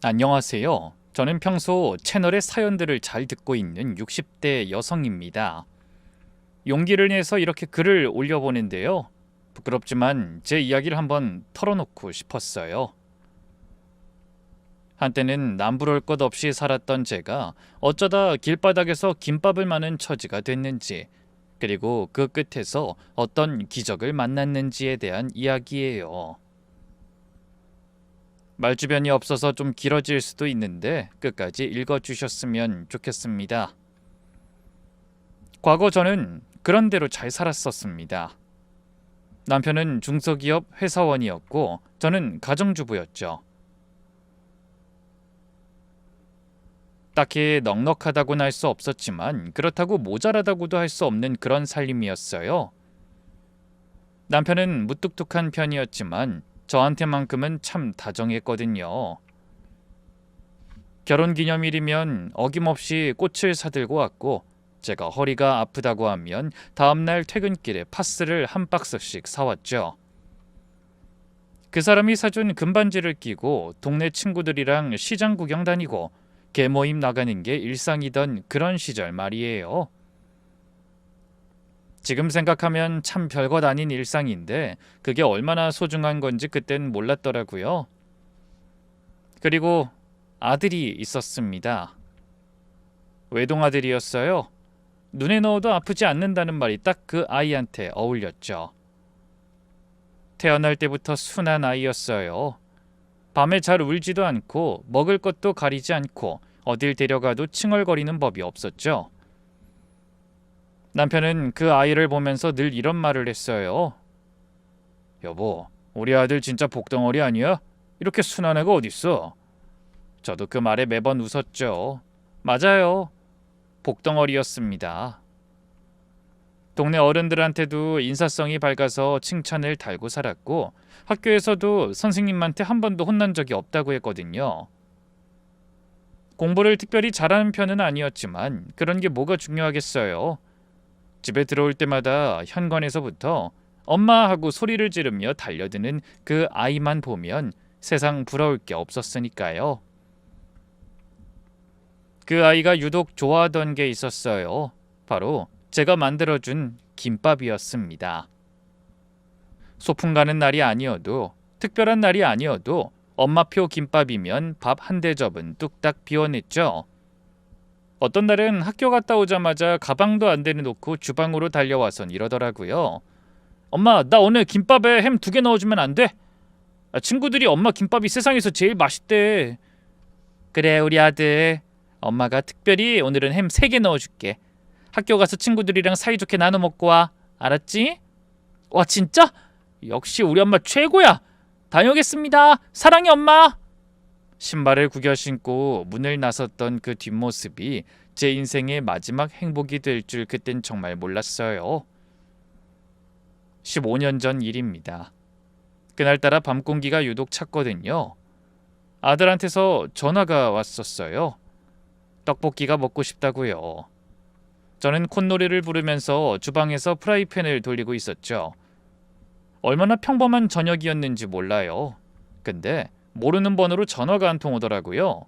안녕하세요. 저는 평소 채널의 사연들을 잘 듣고 있는 60대 여성입니다. 용기를 내서 이렇게 글을 올려보는데요. 부끄럽지만 제 이야기를 한번 털어놓고 싶었어요. 한때는 남부러울 것 없이 살았던 제가 어쩌다 길바닥에서 김밥을 마는 처지가 됐는지, 그리고 그 끝에서 어떤 기적을 만났는지에 대한 이야기예요. 말주변이 없어서 좀 길어질 수도 있는데 끝까지 읽어주셨으면 좋겠습니다. 과거 저는 그런 대로 잘 살았었습니다. 남편은 중소기업 회사원이었고 저는 가정주부였죠. 딱히 넉넉하다고는 할 수 없었지만 그렇다고 모자라다고도 할 수 없는 그런 살림이었어요. 남편은 무뚝뚝한 편이었지만 저한테만큼은 참 다정했거든요. 결혼기념일이면 어김없이 꽃을 사들고 왔고, 제가 허리가 아프다고 하면 다음날 퇴근길에 파스를 한 박스씩 사왔죠. 그 사람이 사준 금반지를 끼고 동네 친구들이랑 시장 구경 다니고 개모임 나가는 게 일상이던 그런 시절 말이에요. 지금 생각하면 참 별것 아닌 일상인데 그게 얼마나 소중한 건지 그땐 몰랐더라고요. 그리고 아들이 있었습니다. 외동아들이었어요. 눈에 넣어도 아프지 않는다는 말이 딱 그 아이한테 어울렸죠. 태어날 때부터 순한 아이였어요. 밤에 잘 울지도 않고 먹을 것도 가리지 않고 어딜 데려가도 칭얼거리는 법이 없었죠. 남편은 그 아이를 보면서 늘 이런 말을 했어요. 여보, 우리 아들 진짜 복덩어리 아니야? 이렇게 순한 애가 어딨어? 저도 그 말에 매번 웃었죠. 맞아요. 복덩어리였습니다. 동네 어른들한테도 인사성이 밝아서 칭찬을 달고 살았고 학교에서도 선생님한테 한 번도 혼난 적이 없다고 했거든요. 공부를 특별히 잘하는 편은 아니었지만 그런 게 뭐가 중요하겠어요. 집에 들어올 때마다 현관에서부터 엄마 하고 소리를 지르며 달려드는 그 아이만 보면 세상 부러울 게 없었으니까요. 그 아이가 유독 좋아하던 게 있었어요. 바로 제가 만들어준 김밥이었습니다. 소풍 가는 날이 아니어도, 특별한 날이 아니어도 엄마표 김밥이면 밥 한 대접은 뚝딱 비워냈죠. 어떤 날은 학교 갔다 오자마자 가방도 안 내려놓고 주방으로 달려와선 이러더라고요. 엄마, 나 오늘 김밥에 햄 2개 넣어주면 안 돼? 친구들이 엄마 김밥이 세상에서 제일 맛있대. 그래, 우리 아들. 엄마가 특별히 오늘은 햄 3개 넣어줄게. 학교 가서 친구들이랑 사이좋게 나눠 먹고 와. 알았지? 와, 진짜? 역시 우리 엄마 최고야. 다녀오겠습니다. 사랑해, 엄마. 신발을 구겨 신고 문을 나섰던 그 뒷모습이 제 인생의 마지막 행복이 될 줄 그땐 정말 몰랐어요. 15년 전 일입니다. 그날따라 밤 공기가 유독 찼거든요. 아들한테서 전화가 왔었어요. 떡볶이가 먹고 싶다고요. 저는 콧노래를 부르면서 주방에서 프라이팬을 돌리고 있었죠. 얼마나 평범한 저녁이었는지 몰라요. 근데 모르는 번호로 전화가 한 통 오더라고요.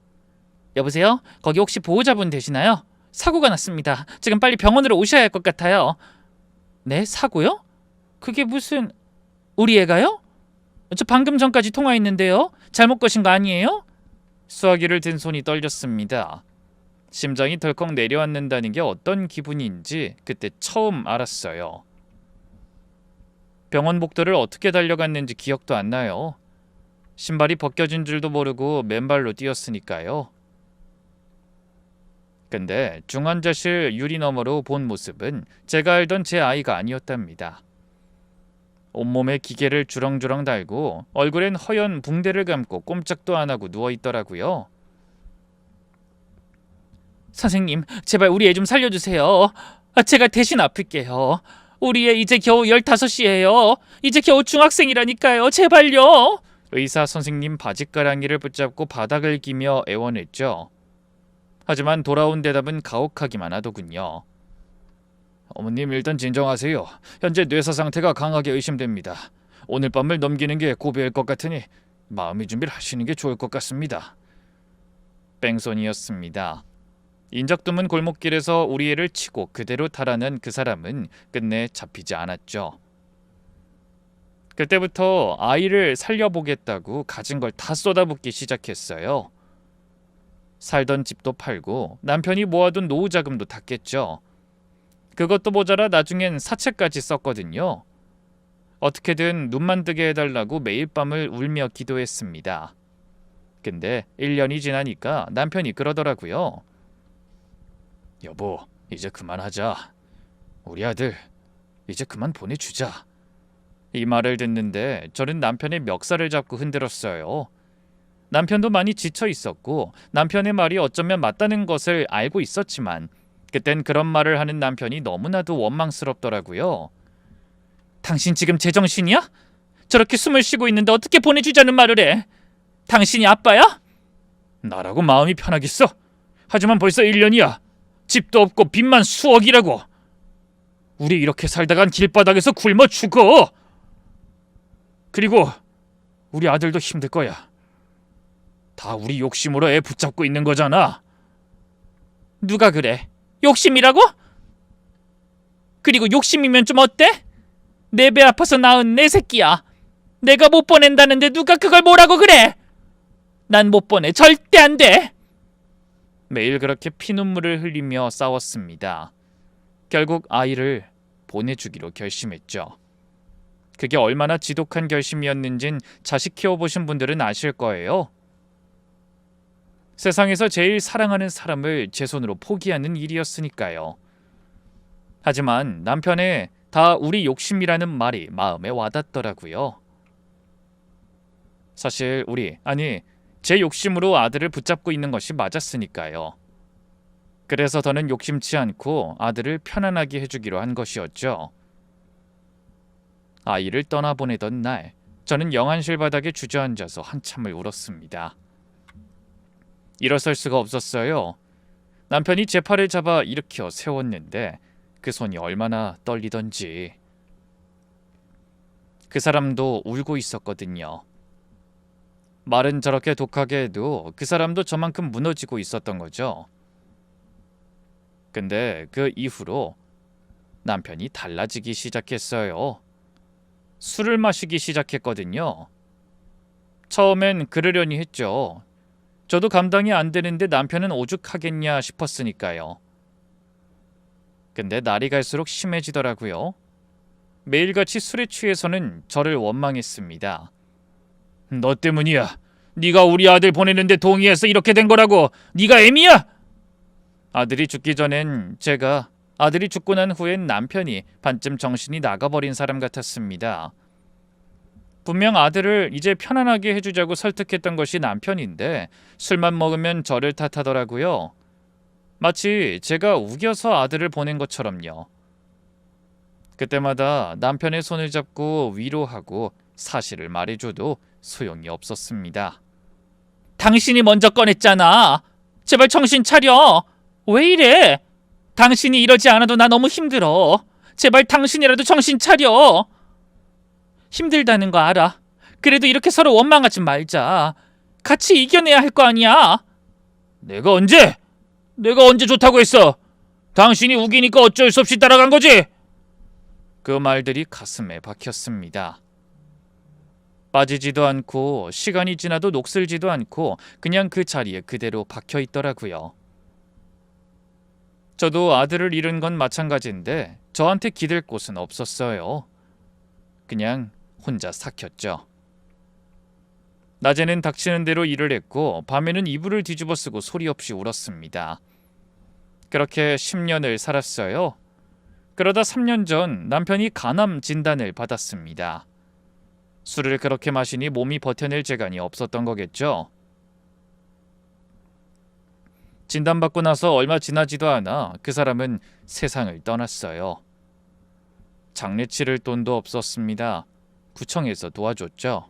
여보세요? 거기 혹시 보호자분 되시나요? 사고가 났습니다. 지금 빨리 병원으로 오셔야 할 것 같아요. 네? 사고요? 그게 무슨... 우리 애가요? 저 방금 전까지 통화했는데요. 잘못 거신 거 아니에요? 수화기를 든 손이 떨렸습니다. 심장이 덜컥 내려앉는다는 게 어떤 기분인지 그때 처음 알았어요. 병원 복도를 어떻게 달려갔는지 기억도 안 나요. 신발이 벗겨진 줄도 모르고 맨발로 뛰었으니까요. 근데 중환자실 유리 너머로 본 모습은 제가 알던 제 아이가 아니었답니다. 온몸에 기계를 주렁주렁 달고 얼굴엔 허연 붕대를 감고 꼼짝도 안 하고 누워있더라고요. 선생님, 제발 우리 애 좀 살려주세요. 제가 대신 아플게요. 우리 애 이제 겨우 15이에요. 이제 겨우 중학생이라니까요. 제발요. 의사 선생님 바짓가랑이를 붙잡고 바닥을 기며 애원했죠. 하지만 돌아온 대답은 가혹하기만 하더군요. 어머님, 일단 진정하세요. 현재 뇌사 상태가 강하게 의심됩니다. 오늘 밤을 넘기는 게 고비일 것 같으니 마음의 준비를 하시는 게 좋을 것 같습니다. 뺑소니였습니다. 인적 드문 골목길에서 우리 애를 치고 그대로 달아난 그 사람은 끝내 잡히지 않았죠. 그때부터 아이를 살려보겠다고 가진 걸 다 쏟아붓기 시작했어요. 살던 집도 팔고 남편이 모아둔 노후 자금도 다 깼죠. 그것도 모자라 나중엔 사채까지 썼거든요. 어떻게든 눈만 뜨게 해달라고 매일 밤을 울며 기도했습니다. 근데 1년이 지나니까 남편이 그러더라고요. 여보, 이제 그만하자. 우리 아들 이제 그만 보내주자. 이 말을 듣는데 저는 남편의 멱살을 잡고 흔들었어요. 남편도 많이 지쳐 있었고 남편의 말이 어쩌면 맞다는 것을 알고 있었지만 그땐 그런 말을 하는 남편이 너무나도 원망스럽더라고요. 당신 지금 제정신이야? 저렇게 숨을 쉬고 있는데 어떻게 보내주자는 말을 해? 당신이 아빠야? 나라고 마음이 편하겠어? 하지만 벌써 1년이야. 집도 없고 빚만 수억이라고. 우리 이렇게 살다간 길바닥에서 굶어 죽어. 그리고 우리 아들도 힘들 거야. 다 우리 욕심으로 애 붙잡고 있는 거잖아. 누가 그래? 욕심이라고? 그리고 욕심이면 좀 어때? 내 배 아파서 낳은 내 새끼야. 내가 못 보낸다는데 누가 그걸 뭐라고 그래? 난 못 보내. 절대 안 돼. 매일 그렇게 피눈물을 흘리며 싸웠습니다. 결국 아이를 보내주기로 결심했죠. 그게 얼마나 지독한 결심이었는진 자식 키워보신 분들은 아실 거예요. 세상에서 제일 사랑하는 사람을 제 손으로 포기하는 일이었으니까요. 하지만 남편의 다 우리 욕심이라는 말이 마음에 와닿더라고요. 사실 제 욕심으로 아들을 붙잡고 있는 것이 맞았으니까요. 그래서 더는 욕심치 않고 아들을 편안하게 해주기로 한 것이었죠. 아이를 떠나보내던 날, 저는 영안실 바닥에 주저앉아서 한참을 울었습니다. 일어설 수가 없었어요. 남편이 제 팔을 잡아 일으켜 세웠는데 그 손이 얼마나 떨리던지. 그 사람도 울고 있었거든요. 말은 저렇게 독하게 해도 그 사람도 저만큼 무너지고 있었던 거죠. 근데 그 이후로 남편이 달라지기 시작했어요. 술을 마시기 시작했거든요. 처음엔 그러려니 했죠. 저도 감당이 안 되는데 남편은 오죽하겠냐 싶었으니까요. 근데 날이 갈수록 심해지더라고요. 매일같이 술에 취해서는 저를 원망했습니다. 너 때문이야. 네가 우리 아들 보내는데 동의해서 이렇게 된 거라고. 네가 애미야? 아들이 죽기 전엔 제가, 아들이 죽고 난 후엔 남편이 반쯤 정신이 나가버린 사람 같았습니다. 분명 아들을 이제 편안하게 해주자고 설득했던 것이 남편인데 술만 먹으면 저를 탓하더라고요. 마치 제가 우겨서 아들을 보낸 것처럼요. 그때마다 남편의 손을 잡고 위로하고 사실을 말해줘도 소용이 없었습니다. 당신이 먼저 꺼냈잖아. 제발 정신 차려. 왜 이래? 당신이 이러지 않아도 나 너무 힘들어. 제발 당신이라도 정신 차려. 힘들다는 거 알아. 그래도 이렇게 서로 원망하지 말자. 같이 이겨내야 할 거 아니야. 내가 언제 좋다고 했어? 당신이 우기니까 어쩔 수 없이 따라간 거지? 그 말들이 가슴에 박혔습니다. 빠지지도 않고 시간이 지나도 녹슬지도 않고 그냥 그 자리에 그대로 박혀 있더라고요. 저도 아들을 잃은 건 마찬가지인데 저한테 기댈 곳은 없었어요. 그냥 혼자 삭혔죠. 낮에는 닥치는 대로 일을 했고 밤에는 이불을 뒤집어 쓰고 소리 없이 울었습니다. 그렇게 10년을 살았어요. 그러다 3년 전 남편이 간암 진단을 받았습니다. 술을 그렇게 마시니 몸이 버텨낼 재간이 없었던 거겠죠. 진단받고 나서 얼마 지나지도 않아 그 사람은 세상을 떠났어요. 장례 치를 돈도 없었습니다. 구청에서 도와줬죠.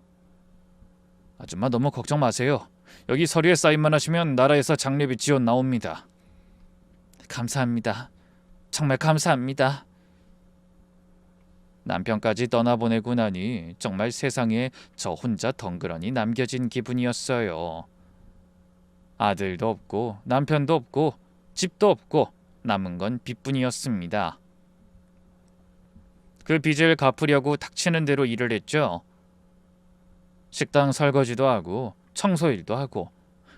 아줌마 너무 걱정 마세요. 여기 서류에 사인만 하시면 나라에서 장례비 지원 나옵니다. 감사합니다. 정말 감사합니다. 남편까지 떠나보내고 나니 정말 세상에 저 혼자 덩그러니 남겨진 기분이었어요. 아들도 없고 남편도 없고 집도 없고 남은 건 빚뿐이었습니다. 그 빚을 갚으려고 닥치는 대로 일을 했죠. 식당 설거지도 하고 청소일도 하고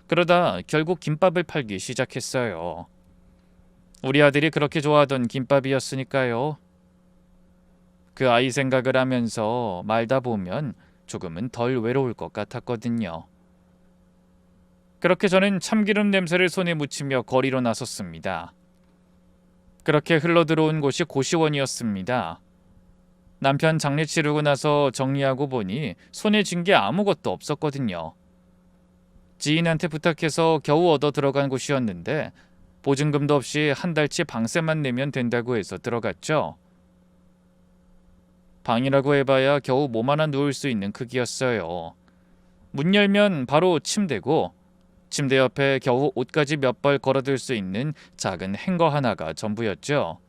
그러다 결국 김밥을 팔기 시작했어요. 우리 아들이 그렇게 좋아하던 김밥이었으니까요. 그 아이 생각을 하면서 말다 보면 조금은 덜 외로울 것 같았거든요. 그렇게 저는 참기름 냄새를 손에 묻히며 거리로 나섰습니다. 그렇게 흘러들어온 곳이 고시원이었습니다. 남편 장례 치르고 나서 정리하고 보니 손에 쥔 게 아무것도 없었거든요. 지인한테 부탁해서 겨우 얻어 들어간 곳이었는데 보증금도 없이 한 달치 방세만 내면 된다고 해서 들어갔죠. 방이라고 해봐야 겨우 몸 하나 누울 수 있는 크기였어요. 문 열면 바로 침대고 침대 옆에 겨우 옷까지 몇 벌 걸어둘 수 있는 작은 행거 하나가 전부였죠.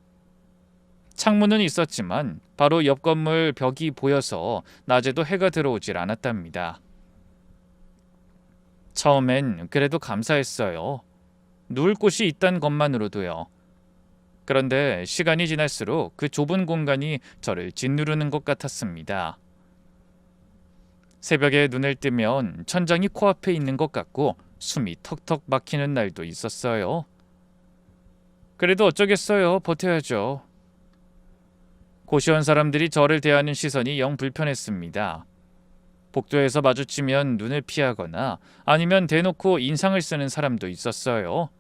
창문은 있었지만 바로 옆 건물 벽이 보여서 낮에도 해가 들어오질 않았답니다. 처음엔 그래도 감사했어요. 누울 곳이 있다는 것만으로도요. 그런데 시간이 지날수록 그 좁은 공간이 저를 짓누르는 것 같았습니다. 새벽에 눈을 뜨면 천장이 코앞에 있는 것 같고 숨이 턱턱 막히는 날도 있었어요. 그래도 어쩌겠어요. 버텨야죠. 고시원 사람들이 저를 대하는 시선이 영 불편했습니다. 복도에서 마주치면 눈을 피하거나 아니면 대놓고 인상을 쓰는 사람도 있었어요.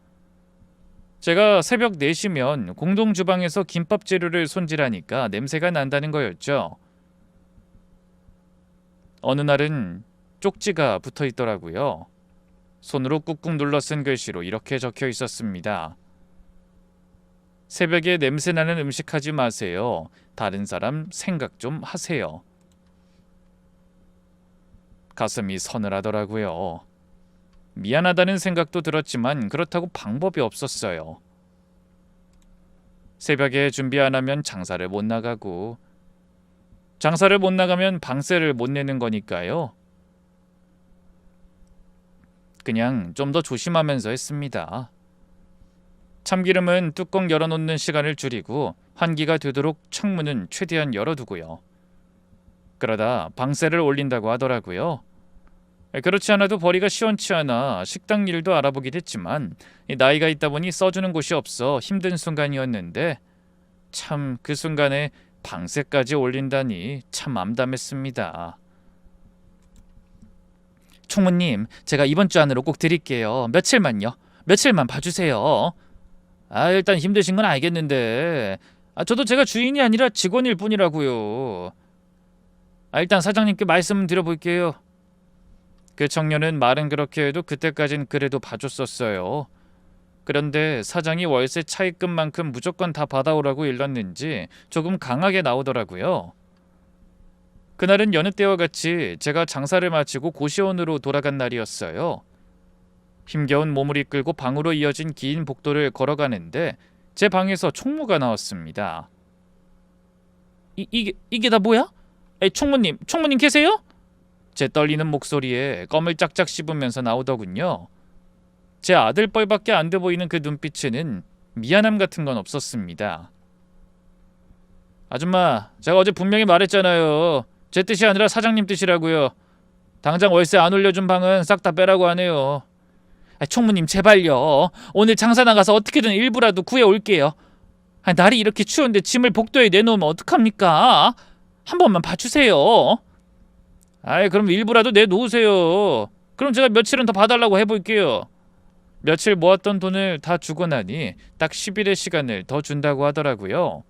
제가 새벽 4시면 공동 주방에서 김밥 재료를 손질하니까 냄새가 난다는 거였죠. 어느 날은 쪽지가 붙어 있더라고요. 손으로 꾹꾹 눌러 쓴 글씨로 이렇게 적혀 있었습니다. 새벽에 냄새나는 음식 하지 마세요. 다른 사람 생각 좀 하세요. 가슴이 서늘하더라고요. 미안하다는 생각도 들었지만 그렇다고 방법이 없었어요. 새벽에 준비 안 하면 장사를 못 나가고 장사를 못 나가면 방세를 못 내는 거니까요. 그냥 좀 더 조심하면서 했습니다. 참기름은 뚜껑 열어놓는 시간을 줄이고 환기가 되도록 창문은 최대한 열어두고요. 그러다 방세를 올린다고 하더라고요. 그렇지 않아도 벌이가 시원치 않아 식당 일도 알아보긴 했지만 나이가 있다 보니 써주는 곳이 없어 힘든 순간이었는데 참 그 순간에 방세까지 올린다니 참 암담했습니다. 총무님, 제가 이번 주 안으로 꼭 드릴게요. 며칠만요. 며칠만 봐주세요. 일단 힘드신 건 알겠는데 저도 제가 주인이 아니라 직원일 뿐이라고요. 일단 사장님께 말씀 드려볼게요. 그 청년은 말은 그렇게 해도 그때까진 그래도 봐줬었어요. 그런데 사장이 월세 차입금만큼 무조건 다 받아오라고 일렀는지 조금 강하게 나오더라고요. 그날은 여느 때와 같이 제가 장사를 마치고 고시원으로 돌아간 날이었어요. 힘겨운 몸을 이끌고 방으로 이어진 긴 복도를 걸어가는데 제 방에서 총무가 나왔습니다. 이게 다 뭐야? 총무님 계세요? 제 떨리는 목소리에 껌을 짝짝 씹으면서 나오더군요. 제 아들 뻘밖에 안 돼 보이는 그 눈빛에는 미안함 같은 건 없었습니다. 아줌마, 제가 어제 분명히 말했잖아요. 제 뜻이 아니라 사장님 뜻이라고요. 당장 월세 안 올려준 방은 싹 다 빼라고 하네요. 총무님 제발요. 오늘 장사 나가서 어떻게든 일부라도 구해올게요. 날이 이렇게 추운데 짐을 복도에 내놓으면 어떡합니까? 한 번만 봐주세요. 그럼 일부라도 내놓으세요. 그럼 제가 며칠은 더 봐달라고 해볼게요. 며칠 모았던 돈을 다 주고 나니 딱 10일의 시간을 더 준다고 하더라고요.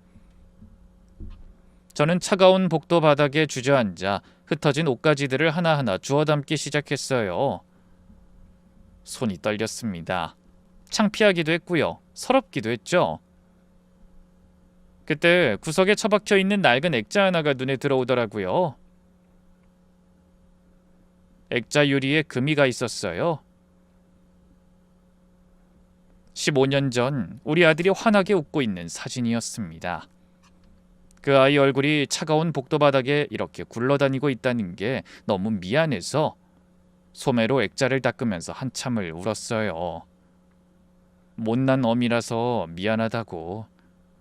저는 차가운 복도 바닥에 주저앉아 흩어진 옷가지들을 하나하나 주워 담기 시작했어요. 손이 떨렸습니다. 창피하기도 했고요. 서럽기도 했죠. 그때 구석에 처박혀 있는 낡은 액자 하나가 눈에 들어오더라고요. 액자 유리에 금이가 있었어요. 15년 전 우리 아들이 환하게 웃고 있는 사진이었습니다. 그 아이 얼굴이 차가운 복도 바닥에 이렇게 굴러다니고 있다는 게 너무 미안해서 소매로 액자를 닦으면서 한참을 울었어요. 못난 어미라서 미안하다고.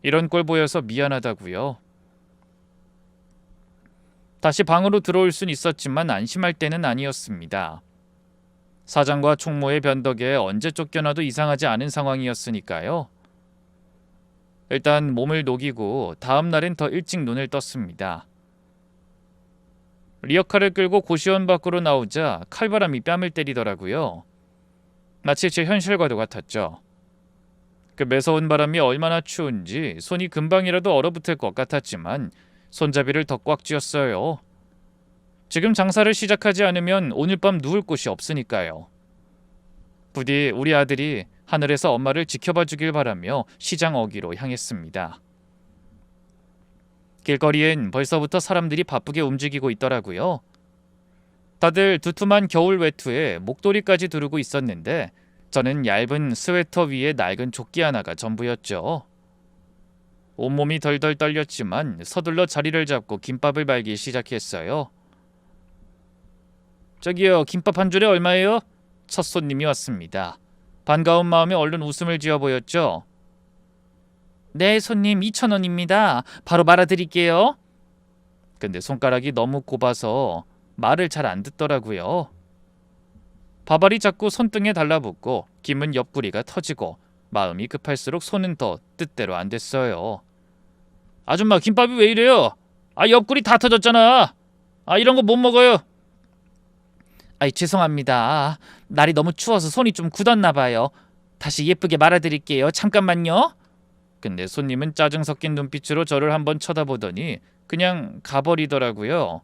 이런 꼴 보여서 미안하다고요. 다시 방으로 들어올 순 있었지만 안심할 때는 아니었습니다. 사장과 총무의 변덕에 언제 쫓겨나도 이상하지 않은 상황이었으니까요. 일단 몸을 녹이고 다음 날엔 더 일찍 눈을 떴습니다. 리어카를 끌고 고시원 밖으로 나오자 칼바람이 뺨을 때리더라고요. 마치 제 현실과도 같았죠. 그 매서운 바람이 얼마나 추운지 손이 금방이라도 얼어붙을 것 같았지만 손잡이를 더 꽉 쥐었어요. 지금 장사를 시작하지 않으면 오늘 밤 누울 곳이 없으니까요. 부디 우리 아들이 하늘에서 엄마를 지켜봐 주길 바라며 시장 어귀로 향했습니다. 길거리엔 벌써부터 사람들이 바쁘게 움직이고 있더라고요. 다들 두툼한 겨울 외투에 목도리까지 두르고 있었는데 저는 얇은 스웨터 위에 낡은 조끼 하나가 전부였죠. 온몸이 덜덜 떨렸지만 서둘러 자리를 잡고 김밥을 말기 시작했어요. 저기요, 김밥 한 줄에 얼마예요? 첫 손님이 왔습니다. 반가운 마음에 얼른 웃음을 지어 보였죠. 네, 손님 2,000원입니다. 바로 말아드릴게요. 근데 손가락이 너무 곱아서 말을 잘 안 듣더라고요. 밥알이 자꾸 손등에 달라붙고 김은 옆구리가 터지고 마음이 급할수록 손은 더 뜻대로 안 됐어요. 아줌마, 김밥이 왜 이래요? 옆구리 다 터졌잖아. 이런 거 못 먹어요. 죄송합니다. 날이 너무 추워서 손이 좀 굳었나 봐요. 다시 예쁘게 말아드릴게요. 잠깐만요. 근데 손님은 짜증 섞인 눈빛으로 저를 한번 쳐다보더니 그냥 가버리더라고요.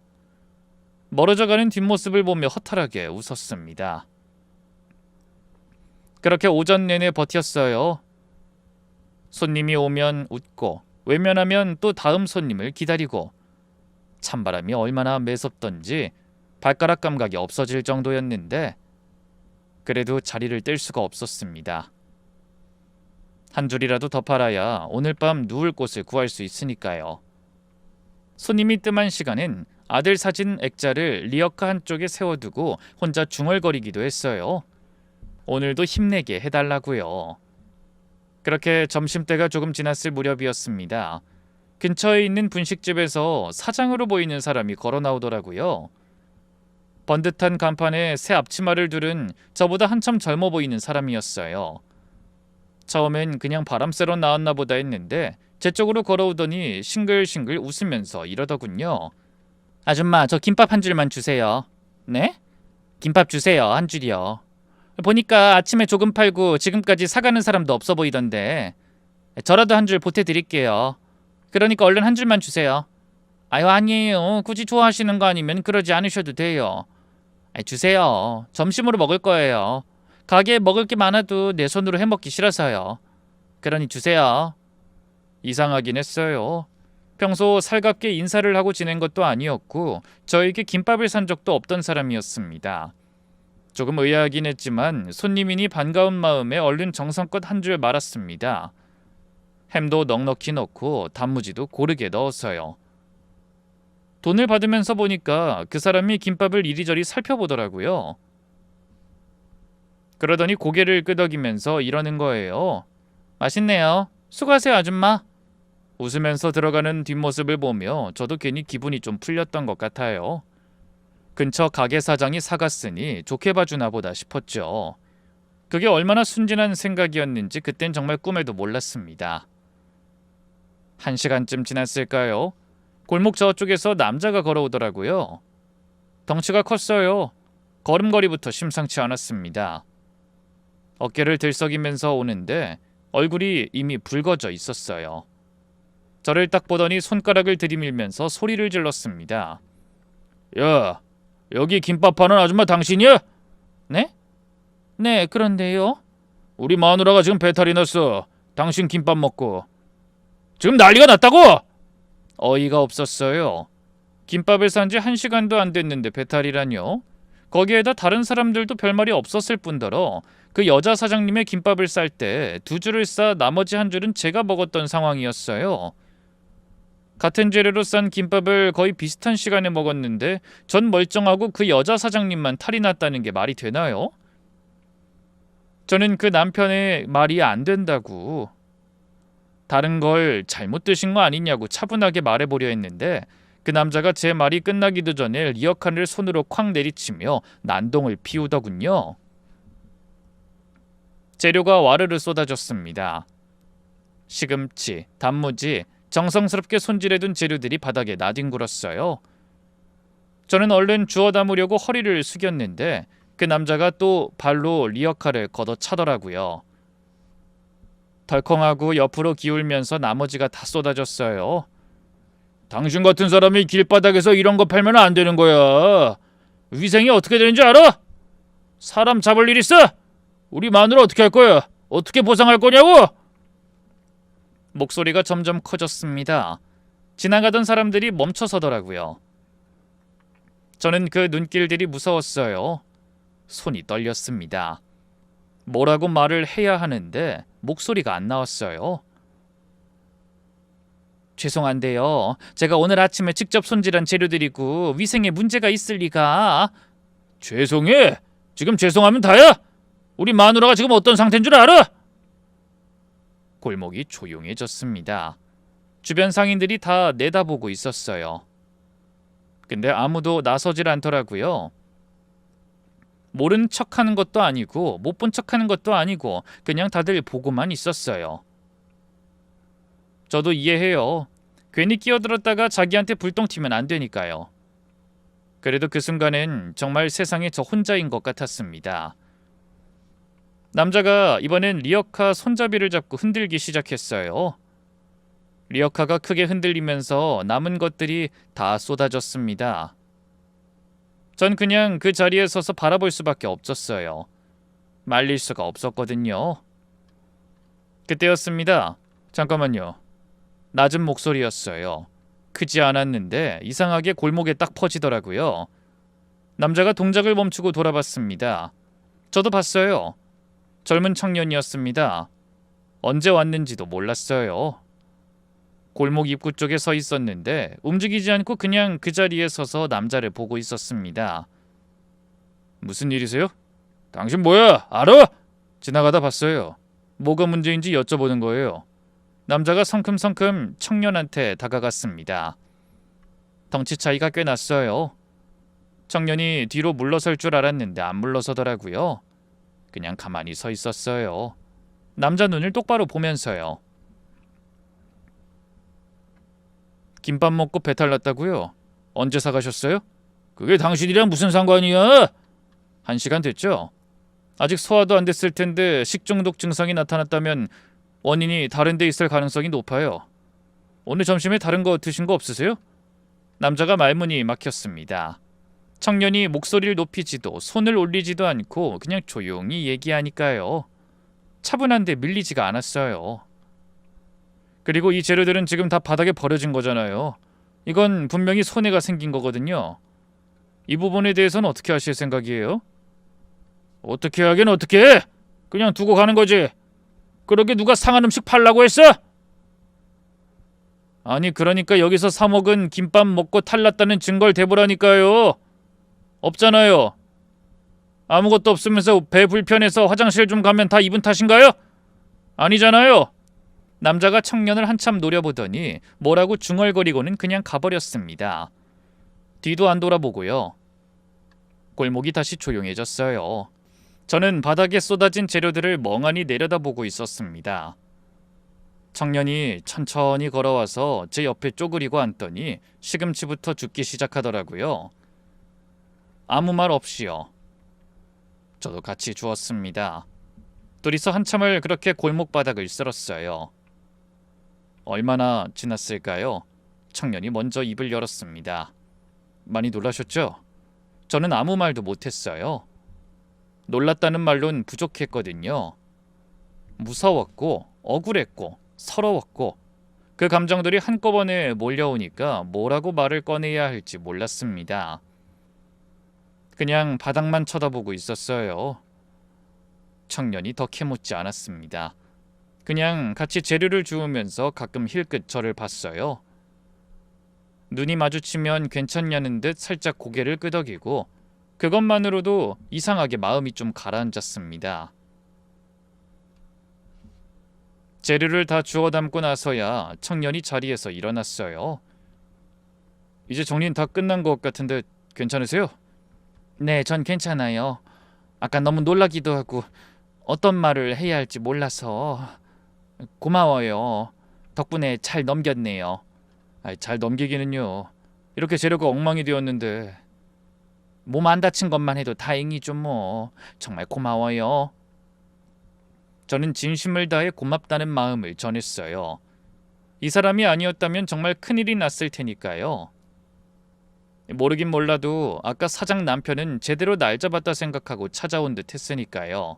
멀어져가는 뒷모습을 보며 허탈하게 웃었습니다. 그렇게 오전 내내 버텼어요. 손님이 오면 웃고 외면하면 또 다음 손님을 기다리고 찬바람이 얼마나 매섭던지 발가락 감각이 없어질 정도였는데 그래도 자리를 뗄 수가 없었습니다. 한 줄이라도 더 팔아야 오늘 밤 누울 곳을 구할 수 있으니까요. 손님이 뜸한 시간엔 아들 사진 액자를 리어카 한쪽에 세워두고 혼자 중얼거리기도 했어요. 오늘도 힘내게 해달라고요. 그렇게 점심때가 조금 지났을 무렵이었습니다. 근처에 있는 분식집에서 사장으로 보이는 사람이 걸어 나오더라고요. 번듯한 간판에 새 앞치마를 두른 저보다 한참 젊어 보이는 사람이었어요. 처음엔 그냥 바람 쐬러 나왔나 보다 했는데 제 쪽으로 걸어오더니 싱글싱글 웃으면서 이러더군요. 아줌마, 저 김밥 한 줄만 주세요. 네? 김밥 주세요. 한 줄이요. 보니까 아침에 조금 팔고 지금까지 사가는 사람도 없어 보이던데 저라도 한 줄 보태드릴게요. 그러니까 얼른 한 줄만 주세요. 아니에요. 굳이 좋아하시는 거 아니면 그러지 않으셔도 돼요. 주세요. 점심으로 먹을 거예요. 가게에 먹을 게 많아도 내 손으로 해먹기 싫어서요. 그러니 주세요. 이상하긴 했어요. 평소 살갑게 인사를 하고 지낸 것도 아니었고 저에게 김밥을 산 적도 없던 사람이었습니다. 조금 의아하긴 했지만 손님이니 반가운 마음에 얼른 정성껏 한 줄 말았습니다. 햄도 넉넉히 넣고 단무지도 고르게 넣었어요. 돈을 받으면서 보니까 그 사람이 김밥을 이리저리 살펴보더라고요. 그러더니 고개를 끄덕이면서 이러는 거예요. 맛있네요. 수고하세요, 아줌마. 웃으면서 들어가는 뒷모습을 보며 저도 괜히 기분이 좀 풀렸던 것 같아요. 근처 가게 사장이 사갔으니 좋게 봐주나 보다 싶었죠. 그게 얼마나 순진한 생각이었는지 그땐 정말 꿈에도 몰랐습니다. 1시간쯤 지났을까요? 골목 저쪽에서 남자가 걸어오더라고요. 덩치가 컸어요. 걸음걸이부터 심상치 않았습니다. 어깨를 들썩이면서 오는데 얼굴이 이미 붉어져 있었어요. 저를 딱 보더니 손가락을 들이밀면서 소리를 질렀습니다. 야, 여기 김밥 파는 아줌마 당신이야? 네? 네, 그런데요. 우리 마누라가 지금 배탈이 났어. 당신 김밥 먹고. 지금 난리가 났다고! 어이가 없었어요. 김밥을 산 지 1시간도 안 됐는데 배탈이라뇨? 거기에다 다른 사람들도 별말이 없었을 뿐더러 그 여자 사장님의 김밥을 쌀 때 2줄을 싸 나머지 한 줄은 제가 먹었던 상황이었어요. 같은 재료로 싼 김밥을 거의 비슷한 시간에 먹었는데 전 멀쩡하고 그 여자 사장님만 탈이 났다는 게 말이 되나요? 저는 그 남편의 말이 안 된다고, 다른 걸 잘못 드신 거 아니냐고 차분하게 말해보려 했는데 그 남자가 제 말이 끝나기도 전에 리어카를 손으로 쾅 내리치며 난동을 피우더군요. 재료가 와르르 쏟아졌습니다. 시금치, 단무지, 정성스럽게 손질해둔 재료들이 바닥에 나뒹굴었어요. 저는 얼른 주워 담으려고 허리를 숙였는데 그 남자가 또 발로 리어카를 걷어차더라고요. 덜컹하고 옆으로 기울면서 나머지가 다 쏟아졌어요. 당신 같은 사람이 길바닥에서 이런 거 팔면 안 되는 거야. 위생이 어떻게 되는지 알아? 사람 잡을 일 있어? 우리 마누라 어떻게 할 거야? 어떻게 보상할 거냐고? 목소리가 점점 커졌습니다. 지나가던 사람들이 멈춰서더라고요. 저는 그 눈길들이 무서웠어요. 손이 떨렸습니다. 뭐라고 말을 해야 하는데 목소리가 안 나왔어요. 죄송한데요. 제가 오늘 아침에 직접 손질한 재료들이고 위생에 문제가 있을 리가. 죄송해. 지금 죄송하면 다야. 우리 마누라가 지금 어떤 상태인 줄 알아? 골목이 조용해졌습니다. 주변 상인들이 다 내다보고 있었어요. 근데 아무도 나서질 않더라고요. 모른 척하는 것도 아니고 못 본 척하는 것도 아니고 그냥 다들 보고만 있었어요. 저도 이해해요. 괜히 끼어들었다가 자기한테 불똥 튀면 안 되니까요. 그래도 그 순간엔 정말 세상에 저 혼자인 것 같았습니다. 남자가 이번엔 리어카 손잡이를 잡고 흔들기 시작했어요. 리어카가 크게 흔들리면서 남은 것들이 다 쏟아졌습니다. 전 그냥 그 자리에 서서 바라볼 수밖에 없었어요. 말릴 수가 없었거든요. 그때였습니다. 잠깐만요. 낮은 목소리였어요. 크지 않았는데 이상하게 골목에 딱 퍼지더라고요. 남자가 동작을 멈추고 돌아봤습니다. 저도 봤어요. 젊은 청년이었습니다. 언제 왔는지도 몰랐어요. 골목 입구 쪽에 서 있었는데 움직이지 않고 그냥 그 자리에 서서 남자를 보고 있었습니다. 무슨 일이세요? 당신 뭐야? 알아? 지나가다 봤어요. 뭐가 문제인지 여쭤보는 거예요. 남자가 성큼성큼 청년한테 다가갔습니다. 덩치 차이가 꽤 났어요. 청년이 뒤로 물러설 줄 알았는데 안 물러서더라고요. 그냥 가만히 서 있었어요. 남자 눈을 똑바로 보면서요. 김밥 먹고 배탈 났다고요? 언제 사가셨어요? 그게 당신이랑 무슨 상관이야? 1시간 됐죠? 아직 소화도 안 됐을 텐데 식중독 증상이 나타났다면 원인이 다른 데 있을 가능성이 높아요. 오늘 점심에 다른 거 드신 거 없으세요? 남자가 말문이 막혔습니다. 청년이 목소리를 높이지도 손을 올리지도 않고 그냥 조용히 얘기하니까요. 차분한데 밀리지가 않았어요. 그리고 이 재료들은 지금 다 바닥에 버려진 거잖아요. 이건 분명히 손해가 생긴 거거든요. 이 부분에 대해서는 어떻게 하실 생각이에요? 어떻게 하긴 어떻게 해? 그냥 두고 가는 거지. 그러게 누가 상한 음식 팔라고 했어? 아니 그러니까 여기서 사 먹은 김밥 먹고 탈났다는 증거를 대보라니까요. 없잖아요. 아무것도 없으면서 배 불편해서 화장실 좀 가면 다 이분 탓인가요? 아니잖아요. 남자가 청년을 한참 노려보더니 뭐라고 중얼거리고는 그냥 가버렸습니다. 뒤도 안 돌아보고요. 골목이 다시 조용해졌어요. 저는 바닥에 쏟아진 재료들을 멍하니 내려다보고 있었습니다. 청년이 천천히 걸어와서 제 옆에 쪼그리고 앉더니 시금치부터 줍기 시작하더라고요. 아무 말 없이요. 저도 같이 주었습니다. 둘이서 한참을 그렇게 골목바닥을 쓸었어요. 얼마나 지났을까요? 청년이 먼저 입을 열었습니다. 많이 놀라셨죠? 저는 아무 말도 못했어요. 놀랐다는 말론 부족했거든요. 무서웠고 억울했고 서러웠고 그 감정들이 한꺼번에 몰려오니까 뭐라고 말을 꺼내야 할지 몰랐습니다. 그냥 바닥만 쳐다보고 있었어요. 청년이 더 캐묻지 않았습니다. 그냥 같이 재료를 주우면서 가끔 힐끗 저를 봤어요. 눈이 마주치면 괜찮냐는 듯 살짝 고개를 끄덕이고 그것만으로도 이상하게 마음이 좀 가라앉았습니다. 재료를 다 주워 담고 나서야 청년이 자리에서 일어났어요. 이제 정리는 다 끝난 것 같은데 괜찮으세요? 네, 전 괜찮아요. 아까 너무 놀라기도 하고 어떤 말을 해야 할지 몰라서. 고마워요. 덕분에 잘 넘겼네요. 잘 넘기기는요. 이렇게 재료가 엉망이 되었는데. 몸 안 다친 것만 해도 다행이죠 뭐. 정말 고마워요. 저는 진심을 다해 고맙다는 마음을 전했어요. 이 사람이 아니었다면 정말 큰일이 났을 테니까요. 모르긴 몰라도 아까 사장 남편은 제대로 날 잡았다 생각하고 찾아온 듯 했으니까요.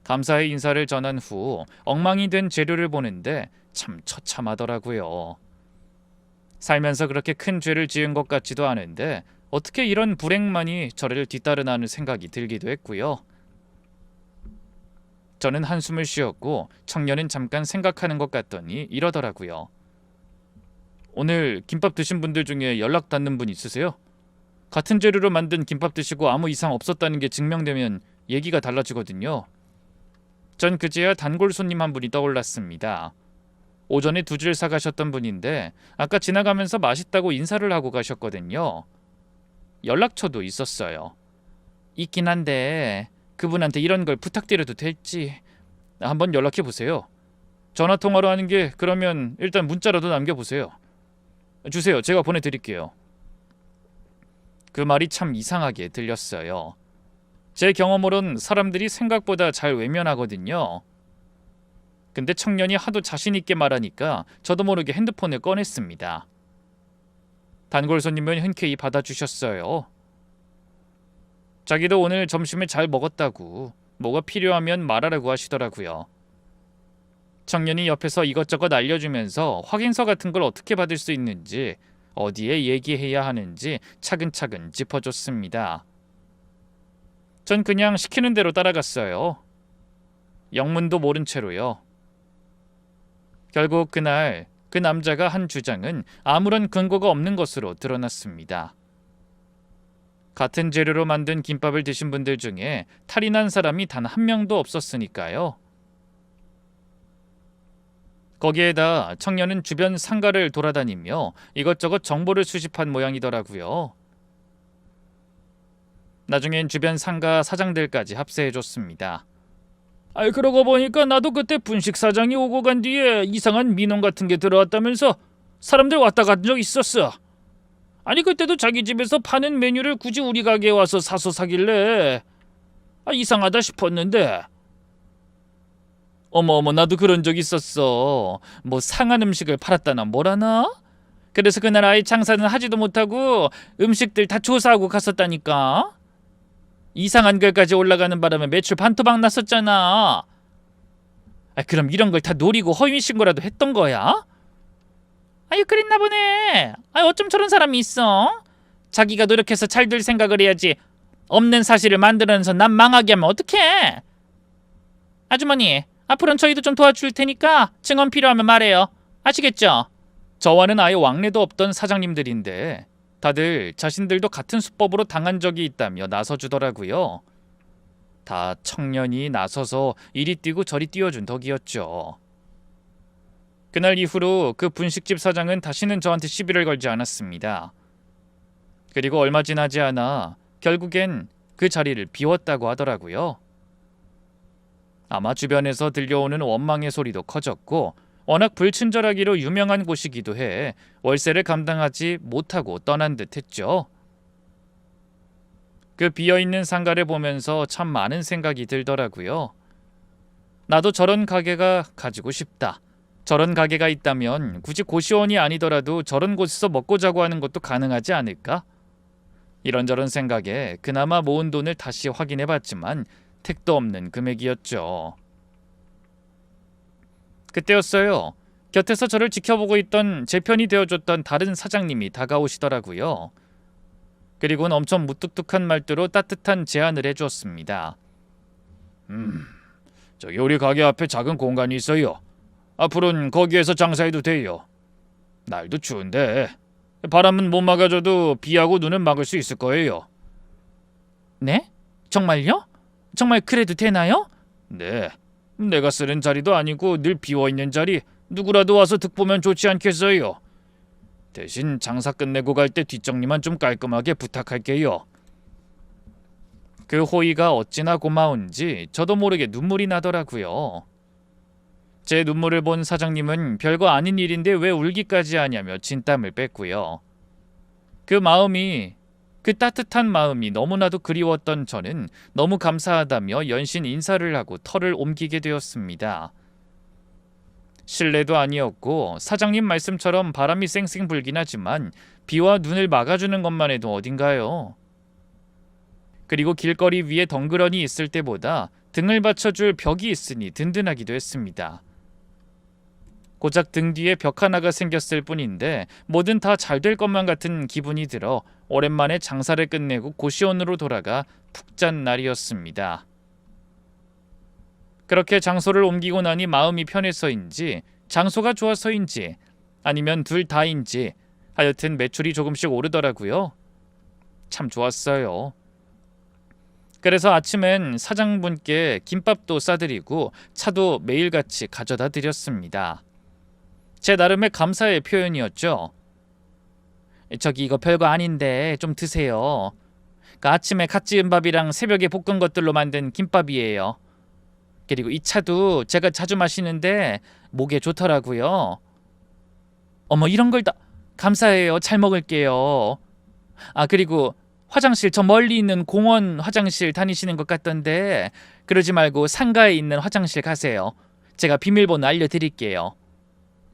감사의 인사를 전한 후 엉망이 된 재료를 보는데 참 처참하더라고요. 살면서 그렇게 큰 죄를 지은 것 같지도 않은데 어떻게 이런 불행만이 저를 뒤따르나 하는 생각이 들기도 했고요. 저는 한숨을 쉬었고 청년은 잠깐 생각하는 것 같더니 이러더라고요. 오늘 김밥 드신 분들 중에 연락 닿는 분 있으세요? 같은 재료로 만든 김밥 드시고 아무 이상 없었다는 게 증명되면 얘기가 달라지거든요. 전 그제야 단골 손님 한 분이 떠올랐습니다. 오전에 2줄 사가셨던 분인데 아까 지나가면서 맛있다고 인사를 하고 가셨거든요. 연락처도 있었어요. 있긴 한데 그분한테 이런 걸 부탁드려도 될지 한번 연락해 보세요. 전화 통화로 하는 게 그러면 일단 문자라도 남겨보세요. 주세요. 제가 보내드릴게요. 그 말이 참 이상하게 들렸어요. 제 경험으론 사람들이 생각보다 잘 외면하거든요. 근데 청년이 하도 자신 있게 말하니까 저도 모르게 핸드폰을 꺼냈습니다. 단골 손님은 흔쾌히 받아주셨어요. 자기도 오늘 점심을 잘 먹었다고 뭐가 필요하면 말하라고 하시더라고요. 청년이 옆에서 이것저것 알려주면서 확인서 같은 걸 어떻게 받을 수 있는지, 어디에 얘기해야 하는지 차근차근 짚어줬습니다. 전 그냥 시키는 대로 따라갔어요. 영문도 모른 채로요. 결국 그날 그 남자가 한 주장은 아무런 근거가 없는 것으로 드러났습니다. 같은 재료로 만든 김밥을 드신 분들 중에 탈이 난 사람이 단 한 명도 없었으니까요. 거기에다 청년은 주변 상가를 돌아다니며 이것저것 정보를 수집한 모양이더라고요. 나중엔 주변 상가 사장들까지 합세해줬습니다. 그러고 보니까 나도 그때 분식 사장이 오고 간 뒤에 이상한 민원 같은 게 들어왔다면서 사람들 왔다 간 적 있었어. 아니 그때도 자기 집에서 파는 메뉴를 굳이 우리 가게에 와서 사서 사길래 이상하다 싶었는데 어머 나도 그런 적 있었어. 뭐 상한 음식을 팔았다나 뭐라나? 그래서 그날 아예 장사는 하지도 못하고 음식들 다 조사하고 갔었다니까. 이상한 글까지 올라가는 바람에 매출 반토막 났었잖아. 그럼 이런 걸 다 노리고 허위신고라도 했던 거야? 그랬나 보네. 어쩜 저런 사람이 있어? 자기가 노력해서 잘 될 생각을 해야지. 없는 사실을 만들어내서 남 망하게 하면 어떡해? 아주머니, 앞으로는 저희도 좀 도와줄 테니까 증언 필요하면 말해요. 아시겠죠? 저와는 아예 왕래도 없던 사장님들인데 다들 자신들도 같은 수법으로 당한 적이 있다며 나서주더라고요. 다 청년이 나서서 이리 뛰고 저리 뛰어준 덕이었죠. 그날 이후로 그 분식집 사장은 다시는 저한테 시비를 걸지 않았습니다. 그리고 얼마 지나지 않아 결국엔 그 자리를 비웠다고 하더라고요. 아마 주변에서 들려오는 원망의 소리도 커졌고 워낙 불친절하기로 유명한 곳이기도 해 월세를 감당하지 못하고 떠난 듯 했죠. 그 비어있는 상가를 보면서 참 많은 생각이 들더라고요. 나도 저런 가게가 가지고 싶다. 저런 가게가 있다면 굳이 고시원이 아니더라도 저런 곳에서 먹고 자고 하는 것도 가능하지 않을까? 이런저런 생각에 그나마 모은 돈을 다시 확인해봤지만 택도 없는 금액이었죠. 그때였어요. 곁에서 저를 지켜보고 있던 제 편이 되어줬던 다른 사장님이 다가오시더라고요. 그리고는 엄청 무뚝뚝한 말투로 따뜻한 제안을 해주었습니다. 저기 우리 가게 앞에 작은 공간이 있어요. 앞으로는 거기에서 장사해도 돼요. 날도 추운데 바람은 못 막아줘도 비하고 눈은 막을 수 있을 거예요. 네? 정말요? 정말 그래도 되나요? 네. 내가 쓰는 자리도 아니고 늘 비어있는 자리 누구라도 와서 득보면 좋지 않겠어요. 대신 장사 끝내고 갈 때 뒷정리만 좀 깔끔하게 부탁할게요. 그 호의가 어찌나 고마운지 저도 모르게 눈물이 나더라고요. 제 눈물을 본 사장님은 별거 아닌 일인데 왜 울기까지 하냐며 진땀을 뺐고요. 그 따뜻한 마음이 너무나도 그리웠던 저는 너무 감사하다며 연신 인사를 하고 털을 옮기게 되었습니다. 실내도 아니었고 사장님 말씀처럼 바람이 쌩쌩 불긴 하지만 비와 눈을 막아주는 것만 해도 어딘가요. 그리고 길거리 위에 덩그러니 있을 때보다 등을 받쳐줄 벽이 있으니 든든하기도 했습니다. 고작 등 뒤에 벽 하나가 생겼을 뿐인데 뭐든 다 잘 될 것만 같은 기분이 들어 오랜만에 장사를 끝내고 고시원으로 돌아가 푹 잔 날이었습니다. 그렇게 장소를 옮기고 나니 마음이 편해서인지 장소가 좋아서인지 아니면 둘 다인지 하여튼 매출이 조금씩 오르더라고요. 참 좋았어요. 그래서 아침엔 사장분께 김밥도 싸드리고 차도 매일같이 가져다 드렸습니다. 제 나름의 감사의 표현이었죠. 저기 이거 별거 아닌데 좀 드세요. 그 아침에 갓 지은 밥이랑 새벽에 볶은 것들로 만든 김밥이에요. 그리고 이 차도 제가 자주 마시는데 목에 좋더라고요. 어머 이런 걸 다 감사해요. 잘 먹을게요. 아 그리고 화장실 저 멀리 있는 공원 화장실 다니시는 것 같던데 그러지 말고 상가에 있는 화장실 가세요. 제가 비밀번호 알려드릴게요.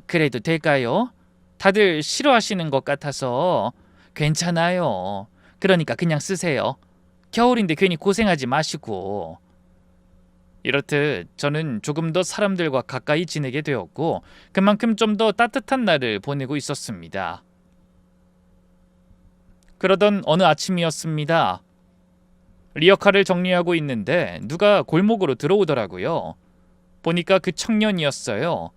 그래도 될까요? 다들 싫어하시는 것 같아서. 괜찮아요. 그러니까 그냥 쓰세요. 겨울인데 괜히 고생하지 마시고. 이렇듯 저는 조금 더 사람들과 가까이 지내게 되었고 그만큼 좀 더 따뜻한 날을 보내고 있었습니다. 그러던 어느 아침이었습니다. 리어카를 정리하고 있는데 누가 골목으로 들어오더라고요. 보니까 그 청년이었어요.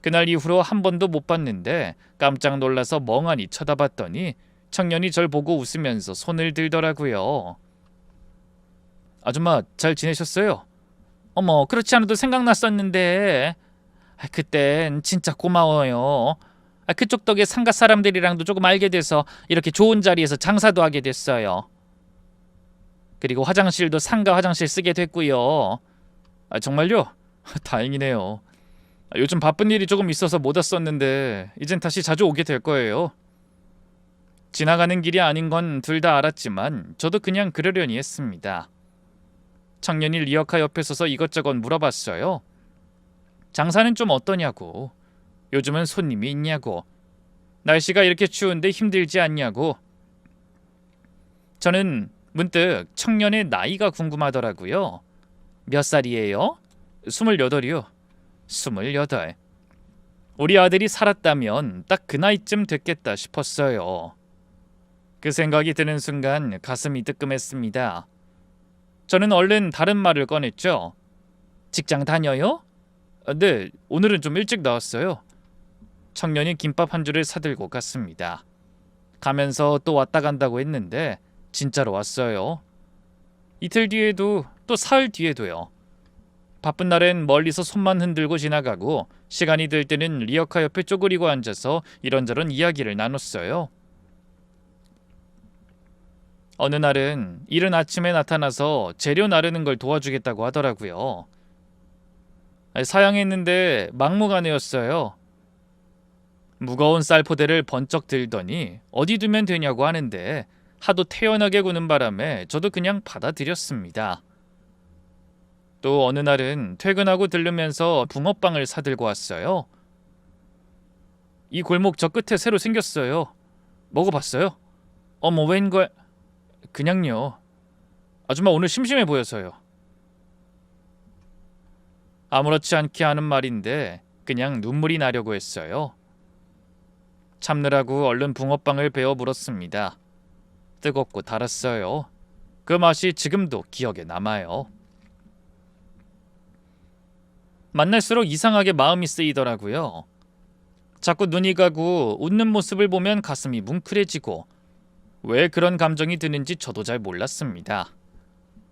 그날 이후로 한 번도 못 봤는데 깜짝 놀라서 멍하니 쳐다봤더니 청년이 절 보고 웃으면서 손을 들더라고요. 아줌마 잘 지내셨어요? 어머 그렇지 않아도 생각났었는데 그땐 진짜 고마워요. 그쪽 덕에 상가 사람들이랑도 조금 알게 돼서 이렇게 좋은 자리에서 장사도 하게 됐어요. 그리고 화장실도 상가 화장실 쓰게 됐고요. 정말요? 다행이네요. 요즘 바쁜 일이 조금 있어서 못 왔었는데 이젠 다시 자주 오게 될 거예요. 지나가는 길이 아닌 건 둘 다 알았지만 저도 그냥 그러려니 했습니다. 청년이 리어카 옆에 서서 이것저것 물어봤어요. 장사는 좀 어떠냐고, 요즘은 손님이 있냐고, 날씨가 이렇게 추운데 힘들지 않냐고. 저는 문득 청년의 나이가 궁금하더라고요. 몇 살이에요? 28이요. 28. 우리 아들이 살았다면 딱 그 나이쯤 됐겠다 싶었어요. 그 생각이 드는 순간 가슴이 뜨끔했습니다. 저는 얼른 다른 말을 꺼냈죠. 직장 다녀요? 네, 오늘은 좀 일찍 나왔어요. 청년이 김밥 한 줄을 사들고 갔습니다. 가면서 또 왔다 간다고 했는데 진짜로 왔어요. 이틀 뒤에도 또 사흘 뒤에도요. 바쁜 날엔 멀리서 손만 흔들고 지나가고 시간이 될 때는 리어카 옆에 쪼그리고 앉아서 이런저런 이야기를 나눴어요. 어느 날은 이른 아침에 나타나서 재료 나르는 걸 도와주겠다고 하더라고요. 사양했는데 막무가내였어요. 무거운 쌀포대를 번쩍 들더니 어디 두면 되냐고 하는데 하도 태연하게 구는 바람에 저도 그냥 받아들였습니다. 또 어느 날은 퇴근하고 들르면서 붕어빵을 사들고 왔어요. 이 골목 저 끝에 새로 생겼어요. 먹어봤어요? 어머 웬걸. 그냥요. 아줌마 오늘 심심해 보여서요. 아무렇지 않게 하는 말인데 그냥 눈물이 나려고 했어요. 참느라고 얼른 붕어빵을 베어 물었습니다. 뜨겁고 달았어요. 그 맛이 지금도 기억에 남아요. 만날수록 이상하게 마음이 쓰이더라고요. 자꾸 눈이 가고 웃는 모습을 보면 가슴이 뭉클해지고 왜 그런 감정이 드는지 저도 잘 몰랐습니다.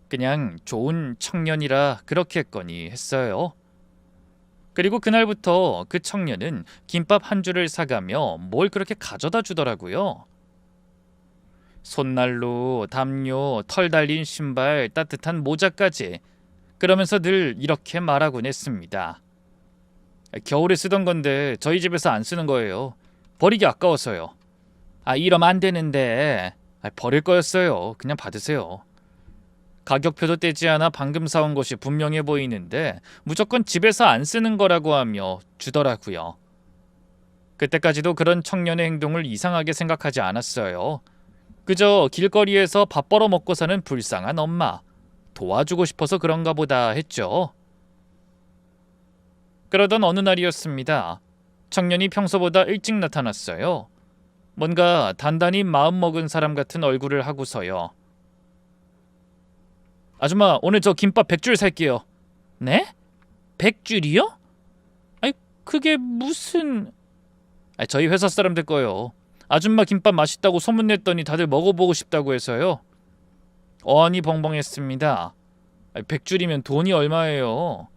그냥 좋은 청년이라 그렇겠거니 했어요. 그리고 그날부터 그 청년은 김밥 한 줄을 사가며 뭘 그렇게 가져다 주더라고요. 손난로, 담요, 털 달린 신발, 따뜻한 모자까지. 그러면서 늘 이렇게 말하곤 했습니다. 겨울에 쓰던 건데 저희 집에서 안 쓰는 거예요. 버리기 아까워서요. 이러면 안 되는데. 버릴 거였어요. 그냥 받으세요. 가격표도 떼지 않아 방금 사온 것이 분명해 보이는데 무조건 집에서 안 쓰는 거라고 하며 주더라고요. 그때까지도 그런 청년의 행동을 이상하게 생각하지 않았어요. 그저 길거리에서 밥 벌어 먹고 사는 불쌍한 엄마. 도와주고 싶어서 그런가 보다 했죠. 그러던 어느 날이었습니다. 청년이 평소보다 일찍 나타났어요. 뭔가 단단히 마음먹은 사람 같은 얼굴을 하고서요. 아줌마, 오늘 저 김밥 100줄 살게요. 네? 100줄이요? 그게 무슨... 저희 회사 사람들 거요. 아줌마 김밥 맛있다고 소문냈더니 다들 먹어보고 싶다고 해서요. 어안이 벙벙했습니다. 100줄이면 돈이 얼마예요?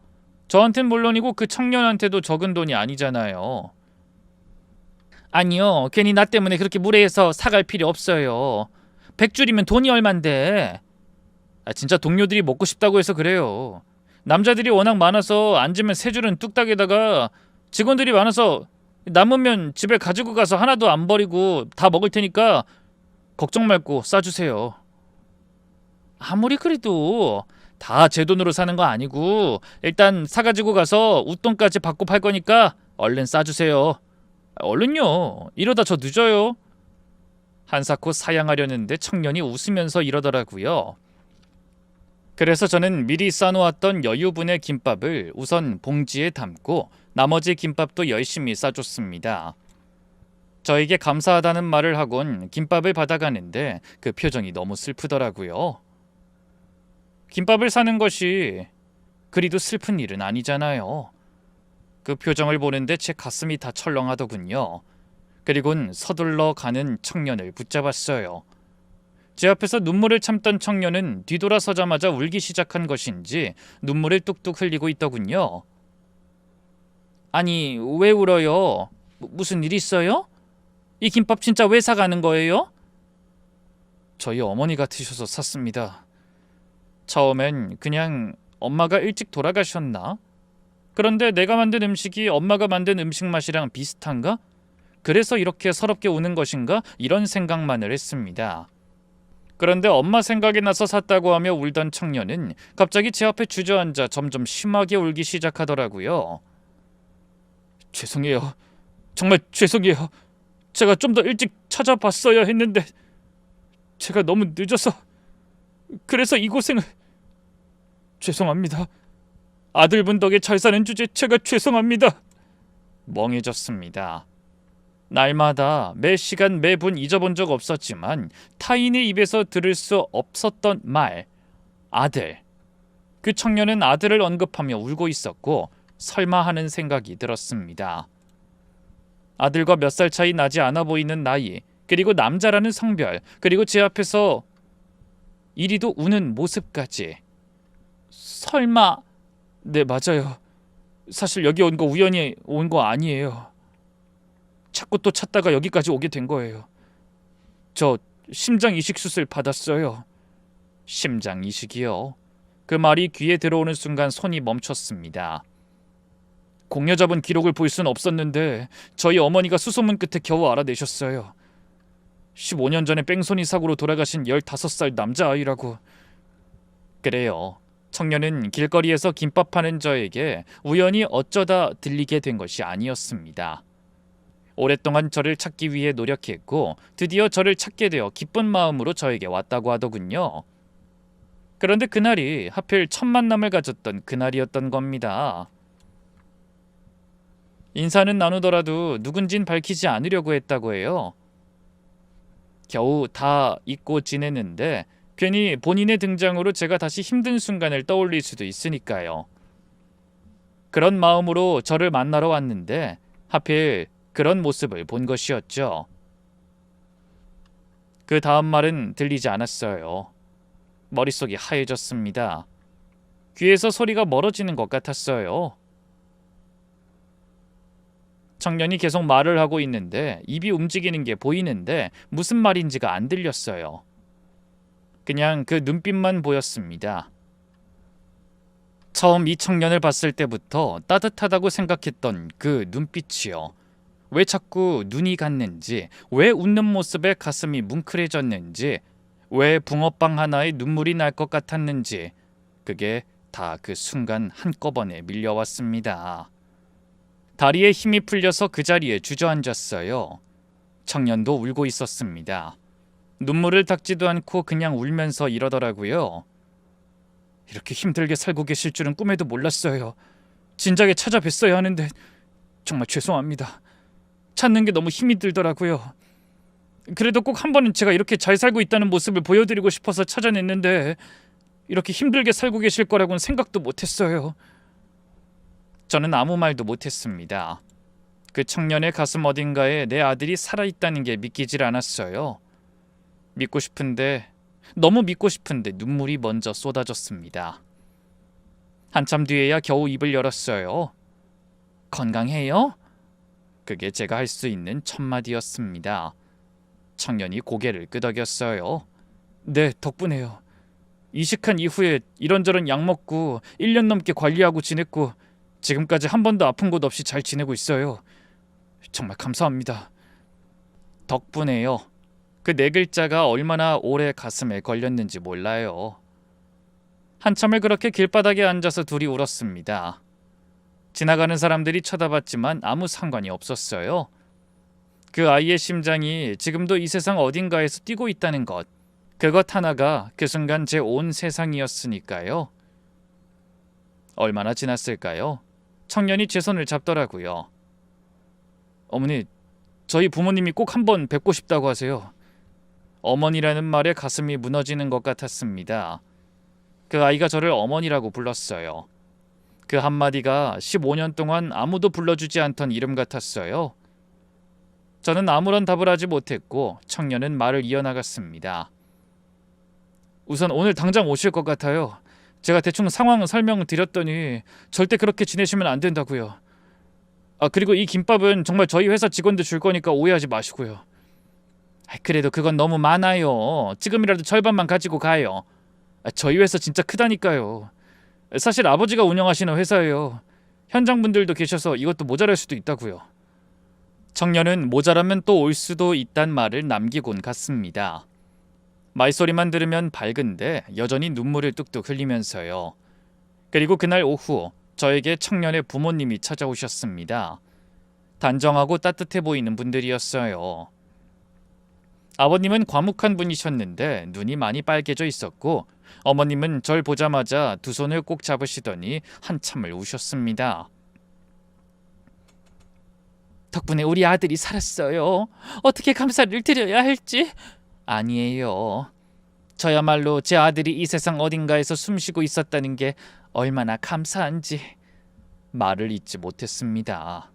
저한텐 물론이고 그 청년한테도 적은 돈이 아니잖아요. 아니요, 괜히 나 때문에 그렇게 무례해서 사갈 필요 없어요. 100줄이면 돈이 얼만데. 진짜 동료들이 먹고 싶다고 해서 그래요. 남자들이 워낙 많아서 앉으면 3줄은 뚝딱에다가 직원들이 많아서 남으면 집에 가지고 가서 하나도 안 버리고 다 먹을 테니까 걱정 말고 싸주세요. 아무리 그래도 다 제 돈으로 사는 거 아니고 일단 사가지고 가서 웃돈까지 받고 팔 거니까 얼른 싸주세요. 얼른요. 이러다 저 늦어요. 한사코 사양하려는데 청년이 웃으면서 이러더라고요. 그래서 저는 미리 싸놓았던 여유분의 김밥을 우선 봉지에 담고 나머지 김밥도 열심히 싸줬습니다. 저에게 감사하다는 말을 하곤 김밥을 받아가는데 그 표정이 너무 슬프더라고요. 김밥을 사는 것이 그리도 슬픈 일은 아니잖아요. 그 표정을 보는데 제 가슴이 다 철렁하더군요. 그리곤 서둘러 가는 청년을 붙잡았어요. 제 앞에서 눈물을 참던 청년은 뒤돌아서자마자 울기 시작한 것인지 눈물을 뚝뚝 흘리고 있더군요. 아니, 왜 울어요? 무슨 일 있어요? 이 김밥 진짜 왜 사가는 거예요? 저희 어머니 같으셔서 샀습니다. 처음엔 그냥 엄마가 일찍 돌아가셨나? 그런데 내가 만든 음식이 엄마가 만든 음식 맛이랑 비슷한가? 그래서 이렇게 서럽게 우는 것인가? 이런 생각만을 했습니다. 그런데 엄마 생각이 나서 샀다고 하며 울던 청년은 갑자기 제 앞에 주저앉아 점점 심하게 울기 시작하더라고요. 죄송해요. 정말 죄송해요. 제가 좀 더 일찍 찾아봤어야 했는데 제가 너무 늦어서 그래서 이 고생을... 죄송합니다. 아들분 덕에 잘 사는 주제 제가 죄송합니다. 멍해졌습니다. 날마다 매 시간 매분 잊어본 적 없었지만 타인의 입에서 들을 수 없었던 말, 아들. 그 청년은 아들을 언급하며 울고 있었고 설마 하는 생각이 들었습니다. 아들과 몇 살 차이 나지 않아 보이는 나이, 그리고 남자라는 성별, 그리고 제 앞에서 이리도 우는 모습까지. 설마... 네, 맞아요. 사실 여기 온 거 우연히 온 거 아니에요. 찾고 또 찾다가 여기까지 오게 된 거예요. 저 심장 이식 수술 받았어요. 심장 이식이요? 그 말이 귀에 들어오는 순간 손이 멈췄습니다. 공여잡은 기록을 볼 순 없었는데 저희 어머니가 수소문 끝에 겨우 알아내셨어요. 15년 전에 뺑소니 사고로 돌아가신 15살 남자아이라고. 그래요. 청년은 길거리에서 김밥 파는 저에게 우연히 어쩌다 들리게 된 것이 아니었습니다. 오랫동안 저를 찾기 위해 노력했고 드디어 저를 찾게 되어 기쁜 마음으로 저에게 왔다고 하더군요. 그런데 그날이 하필 첫 만남을 가졌던 그날이었던 겁니다. 인사는 나누더라도 누군진 밝히지 않으려고 했다고 해요. 겨우 다 잊고 지내는데 괜히 본인의 등장으로 제가 다시 힘든 순간을 떠올릴 수도 있으니까요. 그런 마음으로 저를 만나러 왔는데 하필 그런 모습을 본 것이었죠. 그 다음 말은 들리지 않았어요. 머릿속이 하얘졌습니다. 귀에서 소리가 멀어지는 것 같았어요. 청년이 계속 말을 하고 있는데 입이 움직이는 게 보이는데 무슨 말인지가 안 들렸어요. 그냥 그 눈빛만 보였습니다. 처음 이 청년을 봤을 때부터 따뜻하다고 생각했던 그 눈빛이요. 왜 자꾸 눈이 갔는지, 왜 웃는 모습에 가슴이 뭉클해졌는지, 왜 붕어빵 하나에 눈물이 날 것 같았는지, 그게 다 그 순간 한꺼번에 밀려왔습니다. 다리에 힘이 풀려서 그 자리에 주저앉았어요. 청년도 울고 있었습니다. 눈물을 닦지도 않고 그냥 울면서 이러더라고요. 이렇게 힘들게 살고 계실 줄은 꿈에도 몰랐어요. 진작에 찾아뵀어야 하는데 정말 죄송합니다. 찾는 게 너무 힘이 들더라고요. 그래도 꼭 한 번은 제가 이렇게 잘 살고 있다는 모습을 보여드리고 싶어서 찾아냈는데 이렇게 힘들게 살고 계실 거라고는 생각도 못했어요. 저는 아무 말도 못했습니다. 그 청년의 가슴 어딘가에 내 아들이 살아있다는 게 믿기질 않았어요. 믿고 싶은데, 너무 믿고 싶은데 눈물이 먼저 쏟아졌습니다. 한참 뒤에야 겨우 입을 열었어요. 건강해요? 그게 제가 할 수 있는 첫 마디였습니다. 청년이 고개를 끄덕였어요. 네, 덕분에요. 이식한 이후에 이런저런 약 먹고 1년 넘게 관리하고 지냈고 지금까지 한 번도 아픈 곳 없이 잘 지내고 있어요. 정말 감사합니다. 덕분에요. 그 네 글자가 얼마나 오래 가슴에 걸렸는지 몰라요. 한참을 그렇게 길바닥에 앉아서 둘이 울었습니다. 지나가는 사람들이 쳐다봤지만 아무 상관이 없었어요. 그 아이의 심장이 지금도 이 세상 어딘가에서 뛰고 있다는 것, 그것 하나가 그 순간 제 온 세상이었으니까요. 얼마나 지났을까요? 청년이 제 손을 잡더라고요. 어머니, 저희 부모님이 꼭 한번 뵙고 싶다고 하세요. 어머니라는 말에 가슴이 무너지는 것 같았습니다. 그 아이가 저를 어머니라고 불렀어요. 그 한마디가 15년 동안 아무도 불러주지 않던 이름 같았어요. 저는 아무런 답을 하지 못했고 청년은 말을 이어나갔습니다. 우선 오늘 당장 오실 것 같아요. 제가 대충 상황 설명드렸더니 절대 그렇게 지내시면 안 된다고요. 그리고 이 김밥은 정말 저희 회사 직원들 줄 거니까 오해하지 마시고요. 그래도 그건 너무 많아요. 지금이라도 절반만 가지고 가요. 저희 회사 진짜 크다니까요. 사실 아버지가 운영하시는 회사예요. 현장 분들도 계셔서 이것도 모자랄 수도 있다고요. 청년은 모자라면 또 올 수도 있단 말을 남기곤 갔습니다. 말소리만 들으면 밝은데 여전히 눈물을 뚝뚝 흘리면서요. 그리고 그날 오후 저에게 청년의 부모님이 찾아오셨습니다. 단정하고 따뜻해 보이는 분들이었어요. 아버님은 과묵한 분이셨는데 눈이 많이 빨개져 있었고 어머님은 절 보자마자 두 손을 꼭 잡으시더니 한참을 우셨습니다. 덕분에 우리 아들이 살았어요. 어떻게 감사를 드려야 할지. 아니에요. 저야말로 제 아들이 이 세상 어딘가에서 숨쉬고 있었다는 게 얼마나 감사한지 말을 잇지 못했습니다.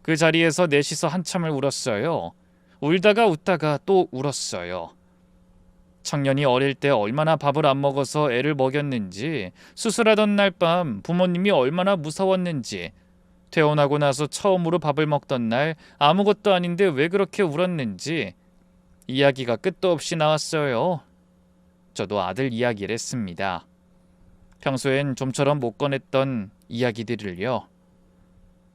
그 자리에서 넷이서 한참을 울었어요. 울다가 웃다가 또 울었어요. 청년이 어릴 때 얼마나 밥을 안 먹어서 애를 먹였는지, 수술하던 날 밤 부모님이 얼마나 무서웠는지, 퇴원하고 나서 처음으로 밥을 먹던 날 아무것도 아닌데 왜 그렇게 울었는지 이야기가 끝도 없이 나왔어요. 저도 아들 이야기를 했습니다. 평소엔 좀처럼 못 꺼냈던 이야기들을요.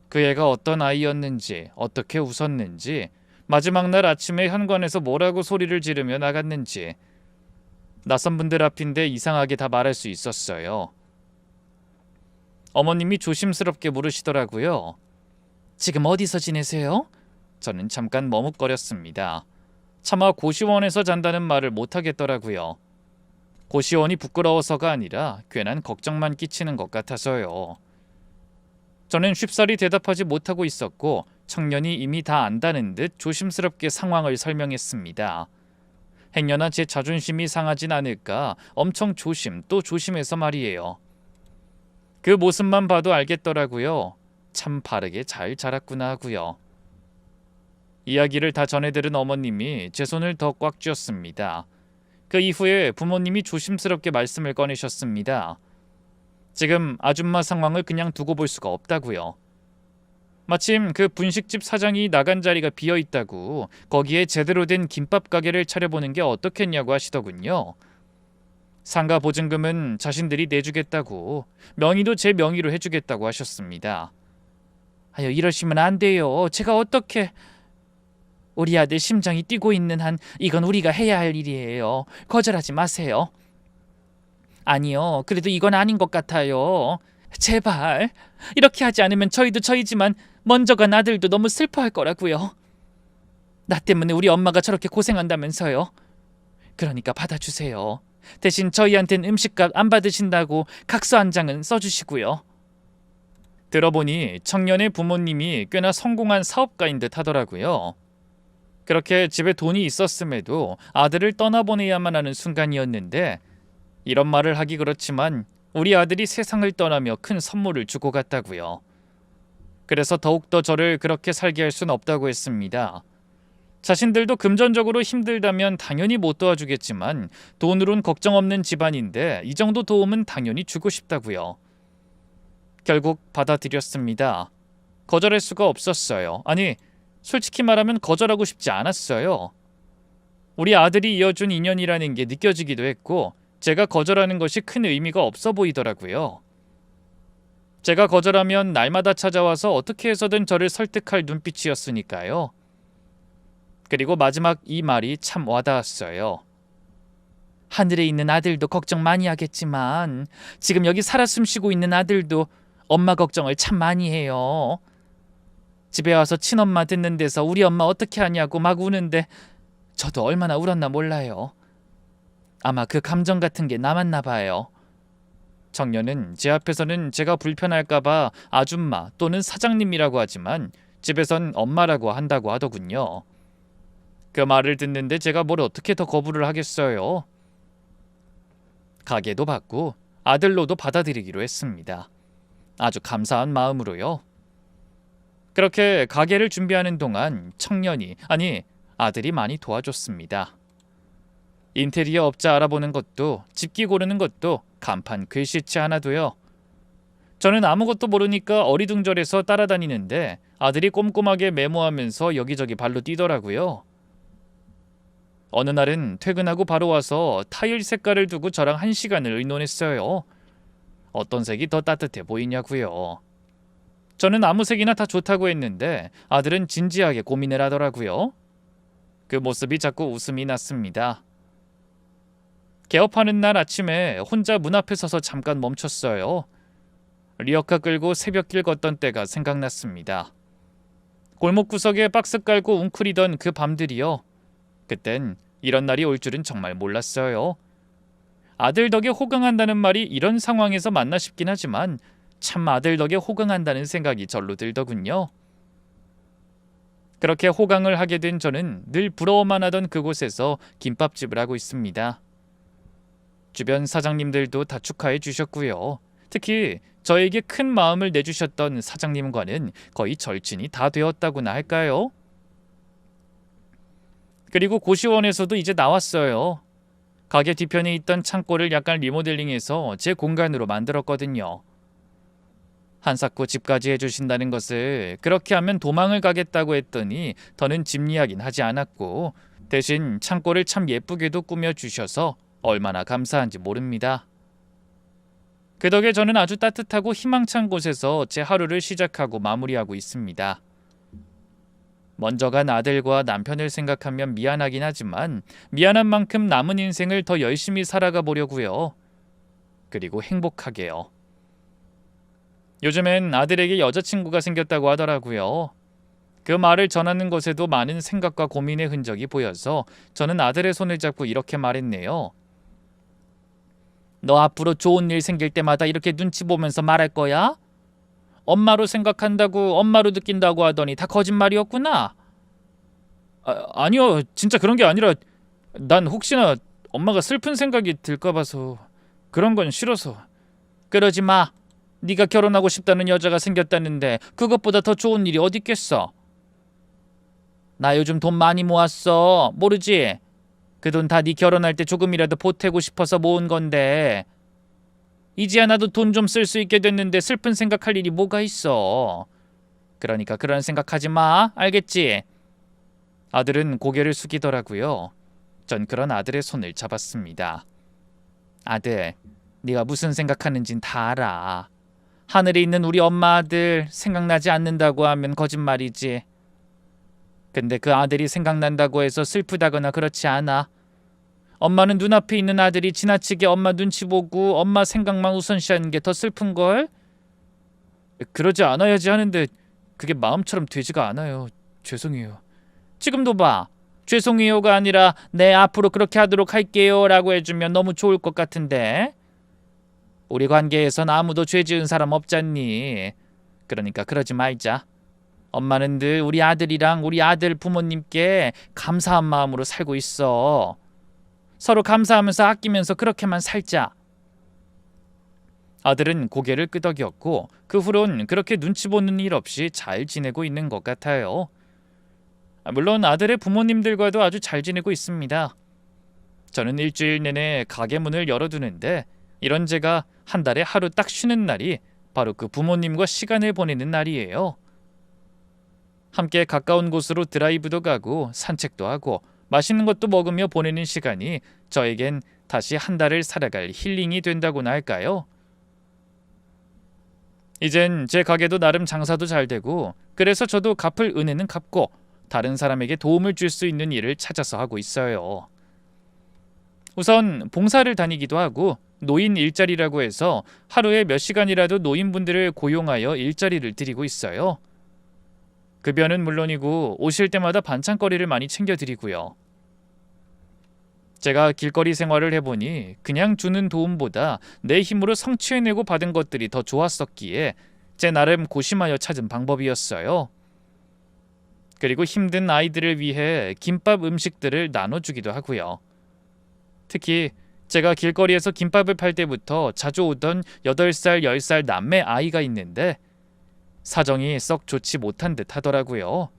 그 애가 어떤 아이였는지, 어떻게 웃었는지, 마지막 날 아침에 현관에서 뭐라고 소리를 지르며 나갔는지, 낯선 분들 앞인데 이상하게 다 말할 수 있었어요. 어머님이 조심스럽게 물으시더라고요. 지금 어디서 지내세요? 저는 잠깐 머뭇거렸습니다. 차마 고시원에서 잔다는 말을 못하겠더라고요. 고시원이 부끄러워서가 아니라 괜한 걱정만 끼치는 것 같아서요. 저는 쉽사리 대답하지 못하고 있었고 청년이 이미 다 안다는 듯 조심스럽게 상황을 설명했습니다. 행여나 제 자존심이 상하진 않을까 엄청 조심 또 조심해서 말이에요. 그 모습만 봐도 알겠더라고요. 참 바르게 잘 자랐구나 하고요. 이야기를 다 전해들은 어머님이 제 손을 더 꽉 쥐었습니다. 그 이후에 부모님이 조심스럽게 말씀을 꺼내셨습니다. 지금 아줌마 상황을 그냥 두고 볼 수가 없다고요. 마침 그 분식집 사장이 나간 자리가 비어 있다고 거기에 제대로 된 김밥 가게를 차려보는 게 어떻겠냐고 하시더군요. 상가 보증금은 자신들이 내주겠다고, 명의도 제 명의로 해주겠다고 하셨습니다. 아유, 이러시면 안 돼요. 제가 어떻게... 우리 아들 심장이 뛰고 있는 한 이건 우리가 해야 할 일이에요. 거절하지 마세요. 아니요, 그래도 이건 아닌 것 같아요. 제발, 이렇게 하지 않으면 저희도 저희지만 먼저 간 아들도 너무 슬퍼할 거라고요. 나 때문에 우리 엄마가 저렇게 고생한다면서요. 그러니까 받아주세요. 대신 저희한텐 음식값 안 받으신다고 각서 한 장은 써주시고요. 들어보니 청년의 부모님이 꽤나 성공한 사업가인 듯 하더라고요. 그렇게 집에 돈이 있었음에도 아들을 떠나보내야만 하는 순간이었는데, 이런 말을 하기 그렇지만 우리 아들이 세상을 떠나며 큰 선물을 주고 갔다고요. 그래서 더욱더 저를 그렇게 살게 할 순 없다고 했습니다. 자신들도 금전적으로 힘들다면 당연히 못 도와주겠지만 돈으론 걱정 없는 집안인데 이 정도 도움은 당연히 주고 싶다고요. 결국 받아들였습니다. 거절할 수가 없었어요. 아니, 솔직히 말하면 거절하고 싶지 않았어요. 우리 아들이 이어준 인연이라는 게 느껴지기도 했고, 제가 거절하는 것이 큰 의미가 없어 보이더라고요. 제가 거절하면 날마다 찾아와서 어떻게 해서든 저를 설득할 눈빛이었으니까요. 그리고 마지막 이 말이 참 와닿았어요. 하늘에 있는 아들도 걱정 많이 하겠지만 지금 여기 살아 숨쉬고 있는 아들도 엄마 걱정을 참 많이 해요. 집에 와서 친엄마 듣는 데서 우리 엄마 어떻게 하냐고 막 우는데 저도 얼마나 울었나 몰라요. 아마 그 감정 같은 게 남았나 봐요. 청년은 제 앞에서는 제가 불편할까봐 아줌마 또는 사장님이라고 하지만 집에선 엄마라고 한다고 하더군요. 그 말을 듣는데 제가 뭘 어떻게 더 거부를 하겠어요. 가게도 받고 아들로도 받아들이기로 했습니다. 아주 감사한 마음으로요. 그렇게 가게를 준비하는 동안 청년이, 아니 아들이 많이 도와줬습니다. 인테리어 업자 알아보는 것도 집기 고르는 것도 간판 글씨체 하나도요. 저는 아무것도 모르니까 어리둥절해서 따라다니는데 아들이 꼼꼼하게 메모하면서 여기저기 발로 뛰더라고요. 어느 날은 퇴근하고 바로 와서 타일 색깔을 두고 저랑 1시간을 의논했어요. 어떤 색이 더 따뜻해 보이냐고요. 저는 아무 색이나 다 좋다고 했는데 아들은 진지하게 고민을 하더라고요. 그 모습이 자꾸 웃음이 났습니다. 개업하는 날 아침에 혼자 문 앞에 서서 잠깐 멈췄어요. 리어카 끌고 새벽길 걷던 때가 생각났습니다. 골목구석에 박스 깔고 웅크리던 그 밤들이요. 그땐 이런 날이 올 줄은 정말 몰랐어요. 아들 덕에 호강한다는 말이 이런 상황에서 맞나 싶긴 하지만 참 아들 덕에 호강한다는 생각이 절로 들더군요. 그렇게 호강을 하게 된 저는 늘 부러워만 하던 그곳에서 김밥집을 하고 있습니다. 주변 사장님들도 다 축하해 주셨고요. 특히 저에게 큰 마음을 내주셨던 사장님과는 거의 절친이 다 되었다고나 할까요? 그리고 고시원에서도 이제 나왔어요. 가게 뒤편에 있던 창고를 약간 리모델링해서 제 공간으로 만들었거든요. 한사코 집까지 해주신다는 것을 그렇게 하면 도망을 가겠다고 했더니 더는 집 이야기는 하지 않았고 대신 창고를 참 예쁘게도 꾸며주셔서 얼마나 감사한지 모릅니다. 그 덕에 저는 아주 따뜻하고 희망찬 곳에서 제 하루를 시작하고 마무리하고 있습니다. 먼저 간 아들과 남편을 생각하면 미안하긴 하지만 미안한 만큼 남은 인생을 더 열심히 살아가 보려고요. 그리고 행복하게요. 요즘엔 아들에게 여자친구가 생겼다고 하더라고요. 그 말을 전하는 것에도 많은 생각과 고민의 흔적이 보여서 저는 아들의 손을 잡고 이렇게 말했네요. 너 앞으로 좋은 일 생길 때마다 이렇게 눈치 보면서 말할 거야? 엄마로 생각한다고 엄마로 느낀다고 하더니 다 거짓말이었구나. 아니요, 진짜 그런 게 아니라 난 혹시나 엄마가 슬픈 생각이 들까 봐서 그런 건 싫어서. 그러지 마. 네가 결혼하고 싶다는 여자가 생겼다는데 그것보다 더 좋은 일이 어디 있겠어. 나 요즘 돈 많이 모았어. 모르지? 그 돈 다 네 결혼할 때 조금이라도 보태고 싶어서 모은 건데 이제야 나도 돈 좀 쓸 수 있게 됐는데 슬픈 생각할 일이 뭐가 있어. 그러니까 그런 생각하지 마. 알겠지? 아들은 고개를 숙이더라고요. 전 그런 아들의 손을 잡았습니다. 아들, 네가 무슨 생각하는진 다 알아. 하늘에 있는 우리 엄마 아들 생각나지 않는다고 하면 거짓말이지. 근데 그 아들이 생각난다고 해서 슬프다거나 그렇지 않아. 엄마는 눈앞에 있는 아들이 지나치게 엄마 눈치 보고 엄마 생각만 우선시하는 게 더 슬픈걸? 그러지 않아야지 하는데 그게 마음처럼 되지가 않아요. 죄송해요. 지금도 봐. 죄송해요가 아니라 네 앞으로 그렇게 하도록 할게요 라고 해주면 너무 좋을 것 같은데. 우리 관계에선 아무도 죄 지은 사람 없잖니. 그러니까 그러지 말자. 엄마는 늘 우리 아들이랑 우리 아들 부모님께 감사한 마음으로 살고 있어. 서로 감사하면서 아끼면서 그렇게만 살자. 아들은 고개를 끄덕였고 그 후론 그렇게 눈치 보는 일 없이 잘 지내고 있는 것 같아요. 물론 아들의 부모님들과도 아주 잘 지내고 있습니다. 저는 일주일 내내 가게 문을 열어두는데 이런 제가 한 달에 하루 딱 쉬는 날이 바로 그 부모님과 시간을 보내는 날이에요. 함께 가까운 곳으로 드라이브도 가고 산책도 하고 맛있는 것도 먹으며 보내는 시간이 저에겐 다시 한 달을 살아갈 힐링이 된다고나 할까요? 이젠 제 가게도 나름 장사도 잘 되고 그래서 저도 갚을 은혜는 갚고 다른 사람에게 도움을 줄 수 있는 일을 찾아서 하고 있어요. 우선 봉사를 다니기도 하고 노인 일자리라고 해서 하루에 몇 시간이라도 노인분들을 고용하여 일자리를 드리고 있어요. 급여는 물론이고 오실 때마다 반찬거리를 많이 챙겨드리고요. 제가 길거리 생활을 해보니 그냥 주는 도움보다 내 힘으로 성취해내고 받은 것들이 더 좋았었기에 제 나름 고심하여 찾은 방법이었어요. 그리고 힘든 아이들을 위해 김밥 음식들을 나눠주기도 하고요. 특히 제가 길거리에서 김밥을 팔 때부터 자주 오던 8살, 10살 남매 아이가 있는데 사정이 썩 좋지 못한 듯 하더라고요.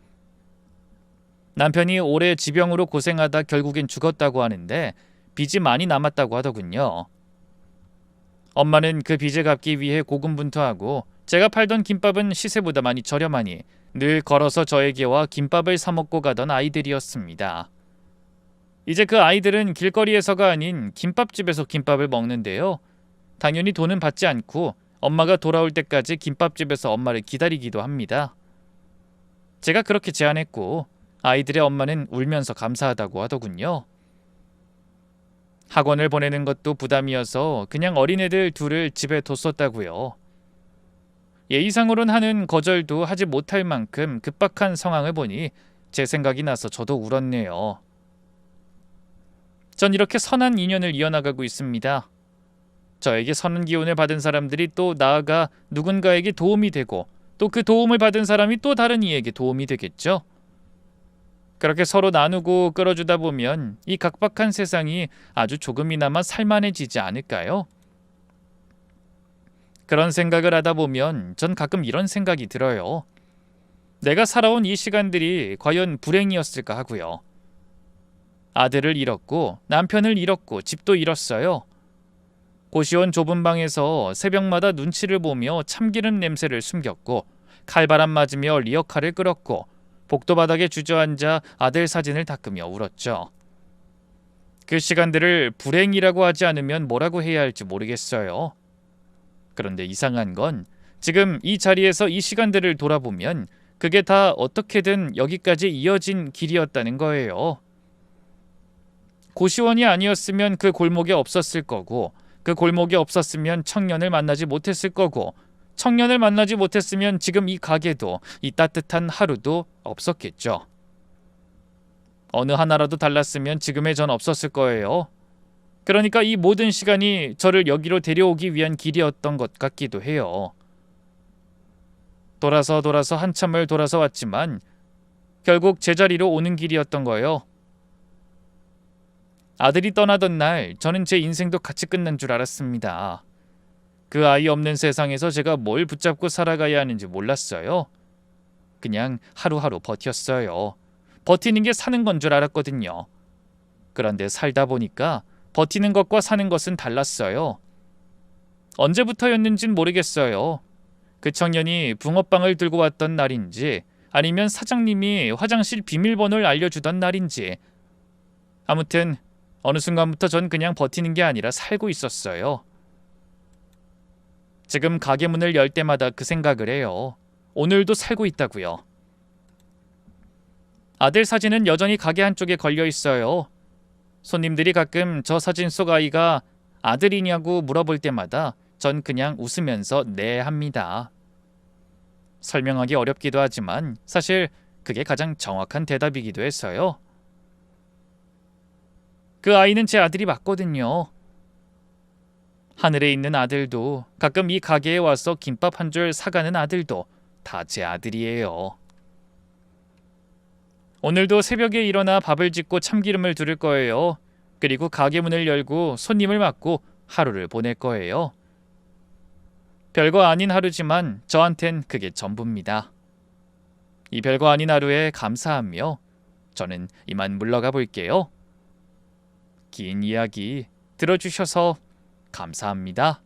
남편이 오래 지병으로 고생하다 결국엔 죽었다고 하는데 빚이 많이 남았다고 하더군요. 엄마는 그 빚을 갚기 위해 고군분투하고 제가 팔던 김밥은 시세보다 많이 저렴하니 늘 걸어서 저에게 와 김밥을 사 먹고 가던 아이들이었습니다. 이제 그 아이들은 길거리에서가 아닌 김밥집에서 김밥을 먹는데요. 당연히 돈은 받지 않고 엄마가 돌아올 때까지 김밥집에서 엄마를 기다리기도 합니다. 제가 그렇게 제안했고 아이들의 엄마는 울면서 감사하다고 하더군요. 학원을 보내는 것도 부담이어서 그냥 어린애들 둘을 집에 뒀었다고요. 예의상으론 하는 거절도 하지 못할 만큼 급박한 상황을 보니 제 생각이 나서 저도 울었네요. 전 이렇게 선한 인연을 이어나가고 있습니다. 저에게 선한 기운을 받은 사람들이 또 나아가 누군가에게 도움이 되고 또 그 도움을 받은 사람이 또 다른 이에게 도움이 되겠죠. 그렇게 서로 나누고 끌어주다 보면 이 각박한 세상이 아주 조금이나마 살만해지지 않을까요? 그런 생각을 하다 보면 전 가끔 이런 생각이 들어요. 내가 살아온 이 시간들이 과연 불행이었을까 하고요. 아들을 잃었고 남편을 잃었고 집도 잃었어요. 고시원 좁은 방에서 새벽마다 눈치를 보며 참기름 냄새를 숨겼고 칼바람 맞으며 리어카를 끌었고 복도 바닥에 주저앉아 아들 사진을 닦으며 울었죠. 그 시간들을 불행이라고 하지 않으면 뭐라고 해야 할지 모르겠어요. 그런데 이상한 건 지금 이 자리에서 이 시간들을 돌아보면 그게 다 어떻게든 여기까지 이어진 길이었다는 거예요. 고시원이 아니었으면 그 골목에 없었을 거고 그 골목이 없었으면 청년을 만나지 못했을 거고 청년을 만나지 못했으면 지금 이 가게도 이 따뜻한 하루도 없었겠죠. 어느 하나라도 달랐으면 지금의 전 없었을 거예요. 그러니까 이 모든 시간이 저를 여기로 데려오기 위한 길이었던 것 같기도 해요. 돌아서 한참을 돌아서 왔지만 결국 제자리로 오는 길이었던 거예요. 아들이 떠나던 날 저는 제 인생도 같이 끝난 줄 알았습니다. 그 아이 없는 세상에서 제가 뭘 붙잡고 살아가야 하는지 몰랐어요. 그냥 하루하루 버텼어요. 버티는 게 사는 건 줄 알았거든요. 그런데 살다 보니까 버티는 것과 사는 것은 달랐어요. 언제부터였는진 모르겠어요. 그 청년이 붕어빵을 들고 왔던 날인지 아니면 사장님이 화장실 비밀번호를 알려주던 날인지 아무튼 어느 순간부터 전 그냥 버티는 게 아니라 살고 있었어요. 지금 가게 문을 열 때마다 그 생각을 해요. 오늘도 살고 있다고요. 아들 사진은 여전히 가게 한쪽에 걸려 있어요. 손님들이 가끔 저 사진 속 아이가 아들이냐고 물어볼 때마다 전 그냥 웃으면서 네 합니다. 설명하기 어렵기도 하지만 사실 그게 가장 정확한 대답이기도 했어요. 그 아이는 제 아들이 맞거든요. 하늘에 있는 아들도 가끔 이 가게에 와서 김밥 한 줄 사가는 아들도 다 제 아들이에요. 오늘도 새벽에 일어나 밥을 짓고 참기름을 두를 거예요. 그리고 가게 문을 열고 손님을 맞고 하루를 보낼 거예요. 별거 아닌 하루지만 저한텐 그게 전부입니다. 이 별거 아닌 하루에 감사하며 저는 이만 물러가 볼게요. 긴 이야기 들어주셔서 감사합니다.